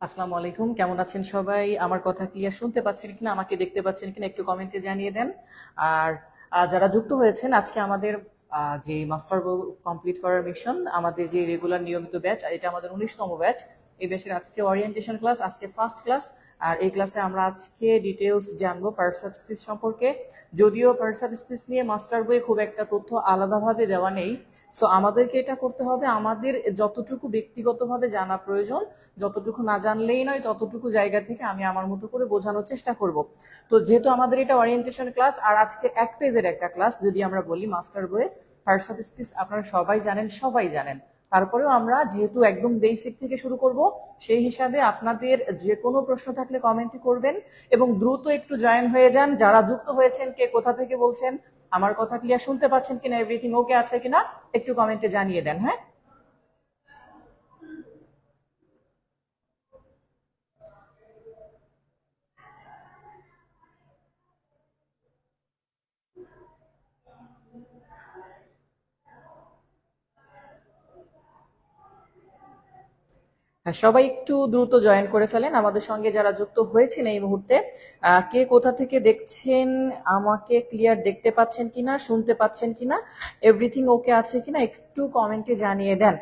আসসালামু আলাইকুম, কেমন আছেন সবাই? আমার কথা ক্লিয়ার শুনতে পাচ্ছেন কিনা, আমাকে দেখতে পাচ্ছেন কিনা একটু কমেন্টে জানিয়ে দেন। আর যারা যুক্ত হয়েছেন আজকে আমাদের যে মাস্টার কমপ্লিট করার মিশন, আমাদের যে রেগুলার নিয়মিত ব্যাচ, এটা আমাদের 19তম ব্যাচ। এই ব্যাচের আজকে ওরিয়েন্টেশন ক্লাস, আজকে ফার্স্ট ক্লাস। আর এই ক্লাসে আমরা আজকে ডিটেলস জানবো পার্টস অফ স্পিচ সম্পর্কে। যদিও পার্টস অফ স্পিচ নিয়ে মাস্টার বইয়ে খুব একটা তথ্য আলাদাভাবে দেওয়া নেই, সো আমাদেরকে এটা করতে হবে, আমাদের যতটুকু ব্যক্তিগতভাবে জানা প্রয়োজন, যতটুকু না জানলেই নয় ততটুকু জায়গা থেকে আমি আমার মতো করে বোঝানোর চেষ্টা করব। তো যেহেতু আমাদের এটা ওরিয়েন্টেশন ক্লাস আর আজকে এক পেজের একটা ক্লাস, যদি আমরা বলি মাস্টার বইয়ে পার্টস অফ স্পিচ আপনারা সবাই জানেন, তারপরেও আমরা যেহেতু একদম বেসিক থেকে শুরু করব, সেই হিসাবে আপনাদের যে কোনো প্রশ্ন থাকলে কমেন্টে করবেন এবং দ্রুত একটু জয়েন হয়ে যান। যারা যুক্ত হয়েছেন, কে কোথা থেকে বলছেন, আমার কথা ক্লিয়ার শুনতে পাচ্ছেন কিনা, এভরিথিং ওকে আছে কিনা একটু কমেন্টে জানিয়ে দেন। হ্যাঁ, হ্যাঁ, সবাই একটু দ্রুত জয়েন করে ফেলেন আমাদের সঙ্গে যারা যুক্ত হয়েছেন এই মুহূর্তে। কে কোথা থেকে দেখছেন, আমাকে ক্লিয়ার দেখতে পাচ্ছেন কিনা, শুনতে পাচ্ছেন কিনা, এভরিথিং ওকে আছে কিনা একটু কমেন্টে জানিয়ে দেন।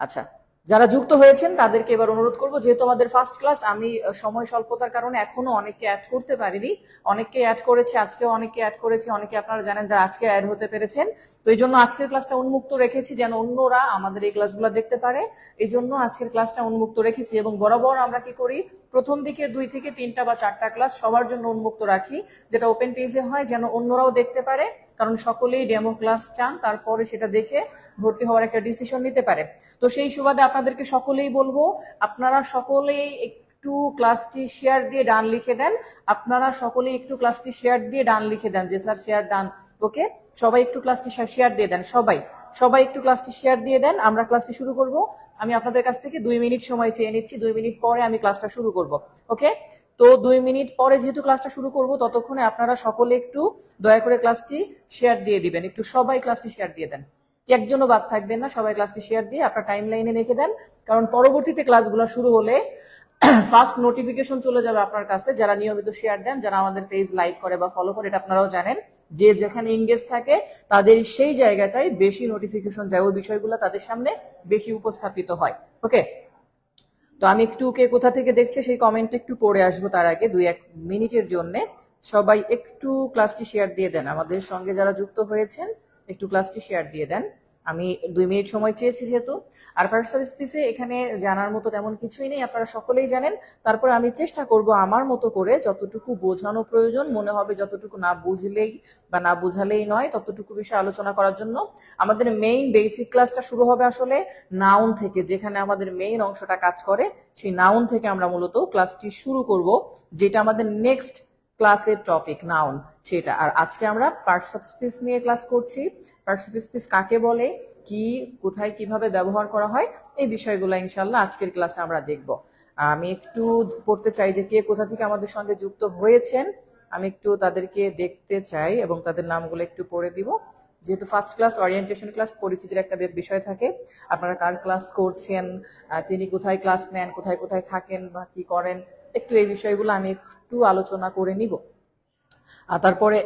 আচ্ছা, যারা যুক্ত হয়েছেন তাদেরকে এবার অনুরোধ করব, যেহেতু আমাদের ফার্স্ট ক্লাস, আমি সময় স্বল্পতার কারণে এখনো অনেককে অ্যাড করতে পারিনি। অনেককে অ্যাড করেছে, আজকেও অনেককে অ্যাড করেছে, অনেকে আপনারা জানেন যারা আজকে অ্যাড হতে পেরেছেন। তো এই জন্য আজকের ক্লাসটা উন্মুক্ত রেখেছি যেন অন্যরা আমাদের এই ক্লাসগুলো দেখতে পারে। এই জন্য আজকের ক্লাসটা উন্মুক্ত রেখেছি এবং বরাবর আমরা কি করি, প্রথম দিকে 2 থেকে 3টা বা 4টা ক্লাস সবার জন্য উন্মুক্ত রাখি, যেটা ওপেন পেজে হয়, যেন অন্যরাও দেখতে পারে। কারণ সকলেই ডেমো ক্লাস চান, তারপরে সেটা দেখে ভর্তি হওয়ার একটা ডিসিশন নিতে পারে। তো সেই সুবাদে আপনাদেরকে সকলেই বলবো, আপনারা সকলেই একটু ক্লাসটি শেয়ার দিয়ে ডান লিখে দেন। আপনারা সকলেই একটু ক্লাসটি শেয়ার দিয়ে ডান লিখে দেন যে স্যার শেয়ার ডান। ওকে, সবাই একটু ক্লাসটি শেয়ার দিয়ে দেন। সবাই সবাই একটু ক্লাসটি শেয়ার দিয়ে দেন, আমরা ক্লাসটি শুরু করব। আমি আপনাদের কাছ থেকে 2 মিনিট সময় চেয়ে নিচ্ছি, 2 মিনিট পরে আমি ক্লাসটা শুরু করব। ওকে, তো 2 মিনিট পরে যেহেতু ক্লাসটা শুরু করব, ততক্ষণে আপনারা সকলে একটু দয়া করে ক্লাসটি শেয়ার দিয়ে দিবেন। একটু সবাই ক্লাসটি শেয়ার দিয়ে দেন, কি একজনও বাদ থাকবেন না, সবাই ক্লাসটি শেয়ার দিয়ে আপনার টাইম লাইনে রেখে দেন। কারণ পরবর্তীতে ক্লাসগুলো শুরু হলে ফার্স্ট নোটিফিকেশন চলে যাবে আপনার কাছে, যারা নিয়মিত শেয়ার দেন, যারা আমাদের পেজ লাইক করে বা ফলো করে, এটা আপনারাও জানেন যে যেখানে এঙ্গেজ থাকে তাদের সেই জায়গাটাই বেশি নোটিফিকেশন যায়, ওই বিষয়গুলো তাদের সামনে বেশি উপস্থাপিত হয়। ওকে, তো আমি একটু কে কোথা থেকে দেখছে সেই কমেন্টটা একটু পড়ে আসবো, তার আগে 2-1 মিনিটের জন্য সবাই একটু ক্লাসটি শেয়ার দিয়ে দেন। আমাদের সঙ্গে যারা যুক্ত হয়েছেন একটু ক্লাসটি শেয়ার দিয়ে দেন। আমি 2 মিনিট সময় চেয়েছি যেহেতু। আর পার্সোনাল স্পেসে এখানে জানার মতো তেমন কিছুই নেই, আপনারা সকলেই জানেন। তারপরে আমি চেষ্টা করব আমার মতো করে যতটুকু বোঝানো প্রয়োজন মনে হবে, যতটুকু না বুঝলেই বা না বুঝালেই নয় ততটুকু বিষয় আলোচনা করার জন্য। আমাদের মেইন বেসিক ক্লাসটা শুরু হবে আসলে নাউন থেকে, যেখানে আমাদের মেইন অংশটা কাজ করে, সেই নাউন থেকে আমরা মূলত ক্লাসটি শুরু করব, যেটা আমাদের নেক্সট ক্লাসের টপিক নাউন সেটা। আর আজকে আমরা পার্টস অফ স্পিচ নিয়ে ক্লাস করছি। পার্টস অফ স্পিচ কাকে বলে, কি কোথায় কিভাবে ব্যবহার করা হয়, এই বিষয়গুলো ইনশাল্লাহ আজকের ক্লাসে আমরা দেখব। আমি একটু পড়তে চাই যে কে কোথা থেকে আমাদের সঙ্গে যুক্ত হয়েছেন, আমি একটু তাদেরকে দেখতে চাই এবং তাদের নামগুলো একটু পড়ে দিব। যেহেতু ফার্স্ট ক্লাস, ওরিয়েন্টেশন ক্লাস, পরিচিতির একটা বিষয় থাকে, আপনারা কার ক্লাস করছেন, তিনি কোথায় ক্লাস নেন, কোথায় কোথায় থাকেন বা কি করেন, একটু এই বিষয়গুলো আমি একটু আলোচনা করে নিব। আর তারপরে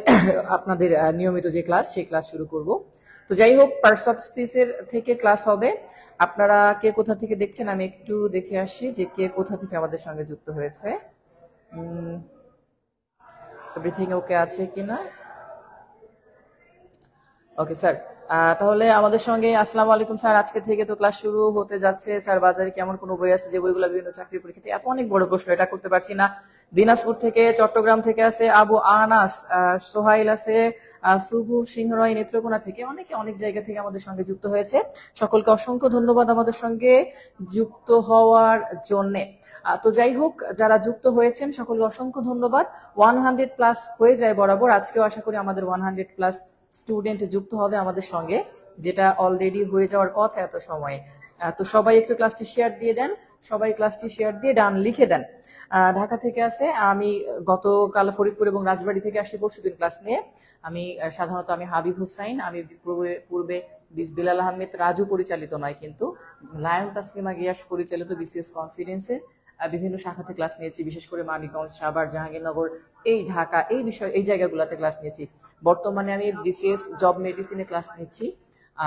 আপনাদের নিয়মিত যে ক্লাস সেই ক্লাস শুরু করব। তো যাই হোক, পার্টস অফ স্পিচের থেকে ক্লাস হবে। আপনারা কে কোথা থেকে দেখছেন আমি একটু দেখে আসি যে কে কোথা থেকে আমাদের সঙ্গে যুক্ত হয়েছে। এভরিথিং ওকে আছে কিনা? ওকে স্যার, তাহলে আমাদের সঙ্গে আসসালামু আলাইকুম স্যার, আজকে থেকে তো ক্লাস শুরু হতে যাচ্ছে স্যার। বাজারে কেমন কোনো বই আছে যে বইগুলো বিভিন্ন চাকরি পরীক্ষাতে, এত অনেক বড় প্রশ্ন, এটা করতে পারছি না। দিনাজপুর থেকে, চট্টগ্রাম থেকে আছে আবু আনাস, সোহাইল আছে, সুবু সিংহরাই নেত্রকোনা থেকে, অনেকে অনেক জায়গা থেকে আমাদের সঙ্গে যুক্ত হয়েছে। সকলকে অসংখ্য ধন্যবাদ আমাদের সঙ্গে যুক্ত হওয়ার জন্যে। তো যাই হোক, যারা যুক্ত হয়েছেন সকলকে অসংখ্য ধন্যবাদ। 100+ হয়ে যায় বরাবর, আজকেও আশা করি আমাদের 100+ স্টুডেন্ট যুক্ত হবে আমাদের সঙ্গে, যেটা অলরেডি হয়ে যাওয়ার কথা এত সময়। তো সবাই একটু ক্লাসটি শেয়ার দিয়ে দেন, সবাই ক্লাসটি শেয়ার দিয়ে ডান লিখে দেন। ঢাকা থেকে আছে, আমি গতকাল ফরিদপুর এবং রাজবাড়ী থেকে আসি পরশুদিন ক্লাস নিয়ে। আমি সাধারণত আমি হাবিব হুসাইন, আমি পূর্বে বিলাল আহমেদ রাজু পরিচালিত নয়, কিন্তু লায়ন তাসলিমা গিয়াস পরিচালিত বিসিএস কনফিডেন্সে বিভিন্ন শাখাতে ক্লাস নিয়েছি, বিশেষ করে মানিকগঞ্জ, সাভার, জাহাঙ্গীরনগর, এই ঢাকা, এই জায়গাগুলোতে ক্লাস নিয়েছি। বর্তমানে আমি বিসিএস জব মেডিসিনে ক্লাস নিচ্ছি।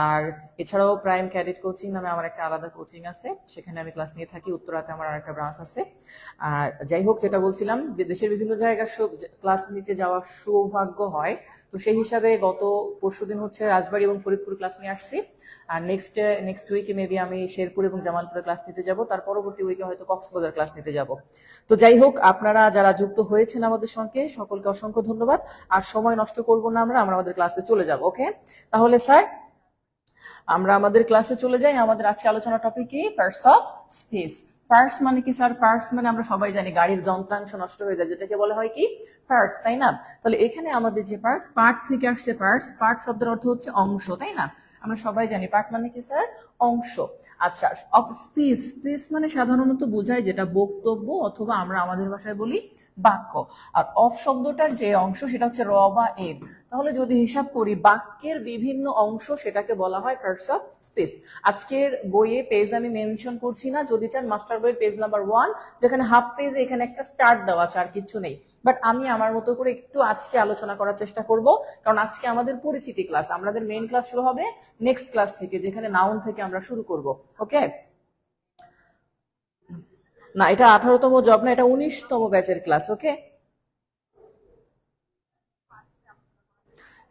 আর এছাড়াও প্রাইম ক্যাডেট কোচিং নামে আমার একটা আলাদা কোচিং আছে, সেখানে আমি ক্লাস নিয়ে থাকি। উত্তরাতে আমার আরেকটা ব্রাঞ্চ আছে। আর যাই হোক, যেটা বলছিলাম, দেশের বিভিন্ন জায়গার ক্লাস নিতে যাওয়ার সৌভাগ্য হয়, তো সেই হিসাবে গত পরশুদিন হচ্ছে রাজবাড়ী এবং ফরিদপুর ক্লাস নিয়ে আসছি। আর নেক্সট উইকে মেবি আমি শেরপুর এবং জামালপুরে ক্লাস নিতে যাব, তার পরবর্তী উইকে হয়তো কক্সবাজার ক্লাস নিতে যাব। তো যাই হোক, আপনারা যারা যুক্ত হয়েছেন আমাদের সঙ্গে সকলকে অসংখ্য ধন্যবাদ। আর সময় নষ্ট করব না, আমরা আমাদের ক্লাসে চলে যাব। ওকে, তাহলে স্যার আমরা আমাদের ক্লাসে চলে যাই। আমাদের আজকে আলোচনা টপিক কি? Parts of speech. পার্টস মানে কি স্যার? পার্টস মানে আমরা সবাই জানি গাড়ির যন্ত্রাংশ নষ্ট হয়ে যায়, যেটাকে বলা হয় কি? পার্টস, তাই না? তাহলে এখানে আমাদের যে পার্ট থেকে আসছে পার্টস, পার্ট শব্দের অর্থ হচ্ছে অংশ, তাই না? আমরা সবাই জানি পার্ট মানে কি স্যার? অংশ। আচ্ছা, অফ স্পিচ, স্পিচ মানে সাধারণত বোঝায় যেটা বক্তব্য অথবা আমরা আমাদের ভাষায় বলি বাক্য। আর অফ শব্দটার যে অংশ সেটা হচ্ছে র বা এড। তাহলে যদি হিসাব করি বাক্যের বিভিন্ন অংশ, সেটাকে বলা হয় পার্টস অফ স্পিচ। আজকের বইয়ে পেজ আমি মেনশন করছি না, যদি চান মাস্টার বইয়ের পেজ নাম্বার 1, যেখানে হাফ পেজ, এখানে একটা স্টার্ট দেওয়া আছে, আর কিছু নেই। বাট আমি আমার মতো করে একটু আজকে আলোচনা করার চেষ্টা করব, কারণ আজকে আমাদের পরিচিতি ক্লাস। আমাদের মেইন ক্লাস শুরু হবে নেক্সট ক্লাস থেকে, যেখানে নাউন থেকে আমরা শুরু করব। ওকে, না এটা 18তম জব না, এটা 19তম ব্যাচের ক্লাস। ওকে,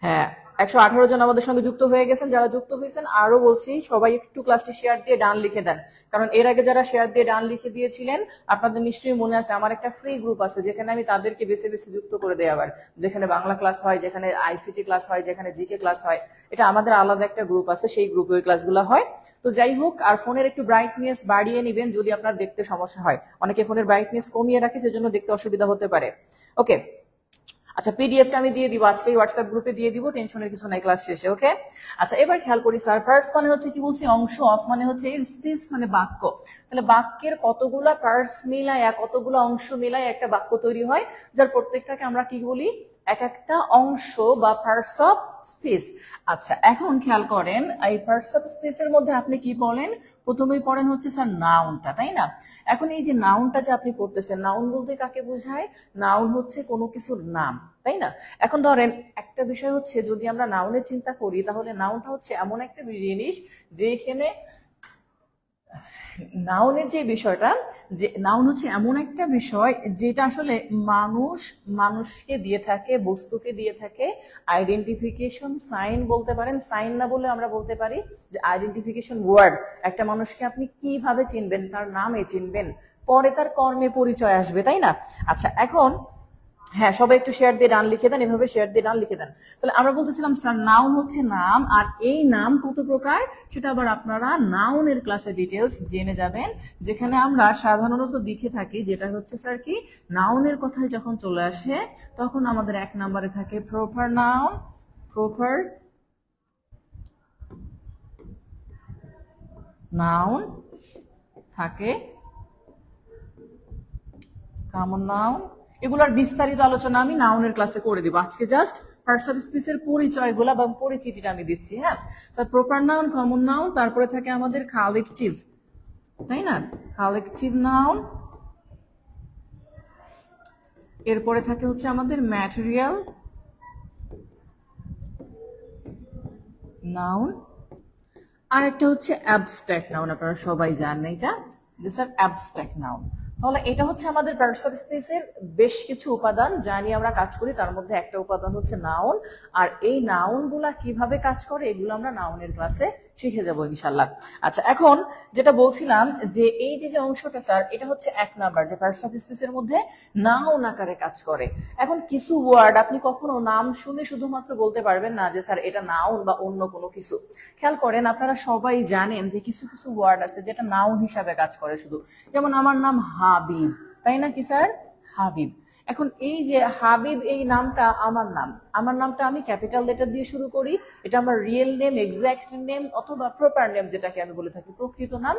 হ্যাঁ, 118 জন আমাদের সঙ্গে যুক্ত হয়ে গেছেন। যারা যুক্ত হয়েছেন আরো বলছি, সবাই একটু ক্লাসটি শেয়ার দিয়ে ডান লিখে দেন, কারণ এর আগে যারা শেয়ার দিয়ে ডান লিখে দিয়েছিলেন আপনাদের নিশ্চয়ই মনে আছে আমার একটা ফ্রি গ্রুপ আছে, যেখানে আমি তাদেরকে বেছে বেছে যুক্ত করে দেই। আবার যেখানে বাংলা ক্লাস হয়, যেখানে আইসিটি ক্লাস হয়, যেখানে জিকে ক্লাস হয়, এটা আমাদের আলাদা একটা গ্রুপ আছে, সেই গ্রুপে ওই ক্লাসগুলো হয়। তো যাই হোক, আর ফোনের একটু ব্রাইটনেস বাড়িয়ে নেবেন যদি আপনার দেখতে সমস্যা হয়। অনেকে ফোনের ব্রাইটনেস কমিয়ে রাখে, সেজন্য দেখতে অসুবিধা হতে পারে। ওকে, আচ্ছা, পিডিএফটা আমি দিয়ে দিব আজকে হোয়াটসঅ্যাপ গ্রুপে দিয়ে দিব, টেনশনের কিছু নাই ক্লাস শেষে। ওকে, আচ্ছা এবার খেয়াল করি স্যার, পার্টস মানে হচ্ছে কি বলছি? অংশ। অফ মানে হচ্ছে স্পিচ মানে বাক্য। তাহলে বাক্যের কতগুলা পার্টস মিলায়, কতগুলো অংশ মিলায় একটা বাক্য তৈরি হয়, যার প্রত্যেকটাকে আমরা কি বলি? এক একটা অংশ বা পার্টস অফ স্পিচ। আচ্ছা, এখন খেয়াল করেন, এই পার্টস অফ স্পিচের মধ্যে আপনি কি পড়েন? প্রথমেই পড়েন হচ্ছে স্যার নাউনটা, তাই না? এখন এই যে নাউনটা যে আপনি পড়তেছেন, নাউন বলতে কাকে বোঝায়? নাউন হচ্ছে কোনো কিছুর নাম, তাই না? এখন ধরেন একটা বিষয় হচ্ছে, যদি আমরা নাউনের চিন্তা করি, তাহলে নাউনটা হচ্ছে এমন একটা জিনিস যেখানে নাউনের যে বিষয়টা, যে নাউন হচ্ছে এমন একটা বিষয় যেটা আসলে মানুষকে দিয়ে থাকে, বস্তুকে দিয়ে থাকে আইডেন্টিফিকেশন সাইন বলতে পারেন। সাইন না বলে আমরা বলতে পারি যে আইডেন্টিফিকেশন ওয়ার্ড। একটা মানুষকে আপনি কিভাবে চিনবেন? তার নামে চিনবেন, পরে তার কর্মে পরিচয় আসবে, তাই না? আচ্ছা, এখন হ্যাঁ, সবাই একটু শেয়ার দিয়ে ডান লিখে দেন, এভাবে শেয়ার দিয়ে ডান লিখে দেন। তাহলে আমরা বলতেছিলাম স্যার, নাউন হচ্ছে নাম, আর এই নাম কত প্রকার সেটা আবার আপনারা নাউনের ক্লাসে ডিটেলস জেনে যাবেন, যেখানে আমরা সাধারণত দেখে থাকি, যেটা হচ্ছে স্যার কি, নাউনের কথায় যখন চলে আসে তখন আমাদের 1 নম্বরে থাকে প্রপার নাউন, প্রপার নাউন থাকে, কমন নাউন। এগুলোর বিস্তারিত আলোচনা আমি নাউনের ক্লাসে করে দিব। আজকে জাস্ট পার্টস অফ স্পিচের পরিচয়গুলো বা পরিচিতিটা আমি দিচ্ছি। হ্যাঁ, তার প্রপার নাউন, কমন নাউন, তারপরে থাকে আমাদের কালেকটিভ, তাই না? কালেকটিভ নাউন, এরপরে থাকে হচ্ছে আমাদের ম্যাটেরিয়াল নাউন, আর একটা হচ্ছে অ্যাবস্ট্রাক্ট নাউন। আপনারা সবাই জানেন এটা, যে স্যার অ্যাবস্ট্রাক্ট নাউন। তাহলে এটা হচ্ছে আমাদের পার্টস অফ স্পিচের বেশ কিছু উপাদান যা নিয়ে আমরা কাজ করি, তার মধ্যে একটা উপাদান হচ্ছে নাউন। আর এই নাউন গুলা কিভাবে কাজ করে এগুলো আমরা নাউনের ক্লাসে শিখে যাবো ইনশাল্লাহ। আচ্ছা, এখন যেটা বলছিলাম, যে এই যে অংশটা স্যার, এটা হচ্ছে 1 নাম্বার, যে পার্টস অফ স্পিচের মধ্যে নাউন আকারে কাজ করে। এখন কিছু ওয়ার্ড আপনি কখনো নাম শুনে শুধুমাত্র বলতে পারবেন না যে স্যার এটা নাউন বা অন্য কোনো কিছু। খেয়াল করেন, আপনারা সবাই জানেন যে কিছু কিছু ওয়ার্ড আছে যেটা নাউন হিসাবে কাজ করে শুধু, যেমন আমার নাম হাবিব, তাই না কি স্যার? হাবিব। এখন এই যে হাবিব, এই নামটা আমার নাম, আমার নামটা আমি ক্যাপিটাল লেটার দিয়ে শুরু করি, এটা আমার রিয়েল নেম, এক্সাক্ট নেম অথবা প্রপার নেম যেটাকে আমি বলে থাকি, প্রকৃত নাম,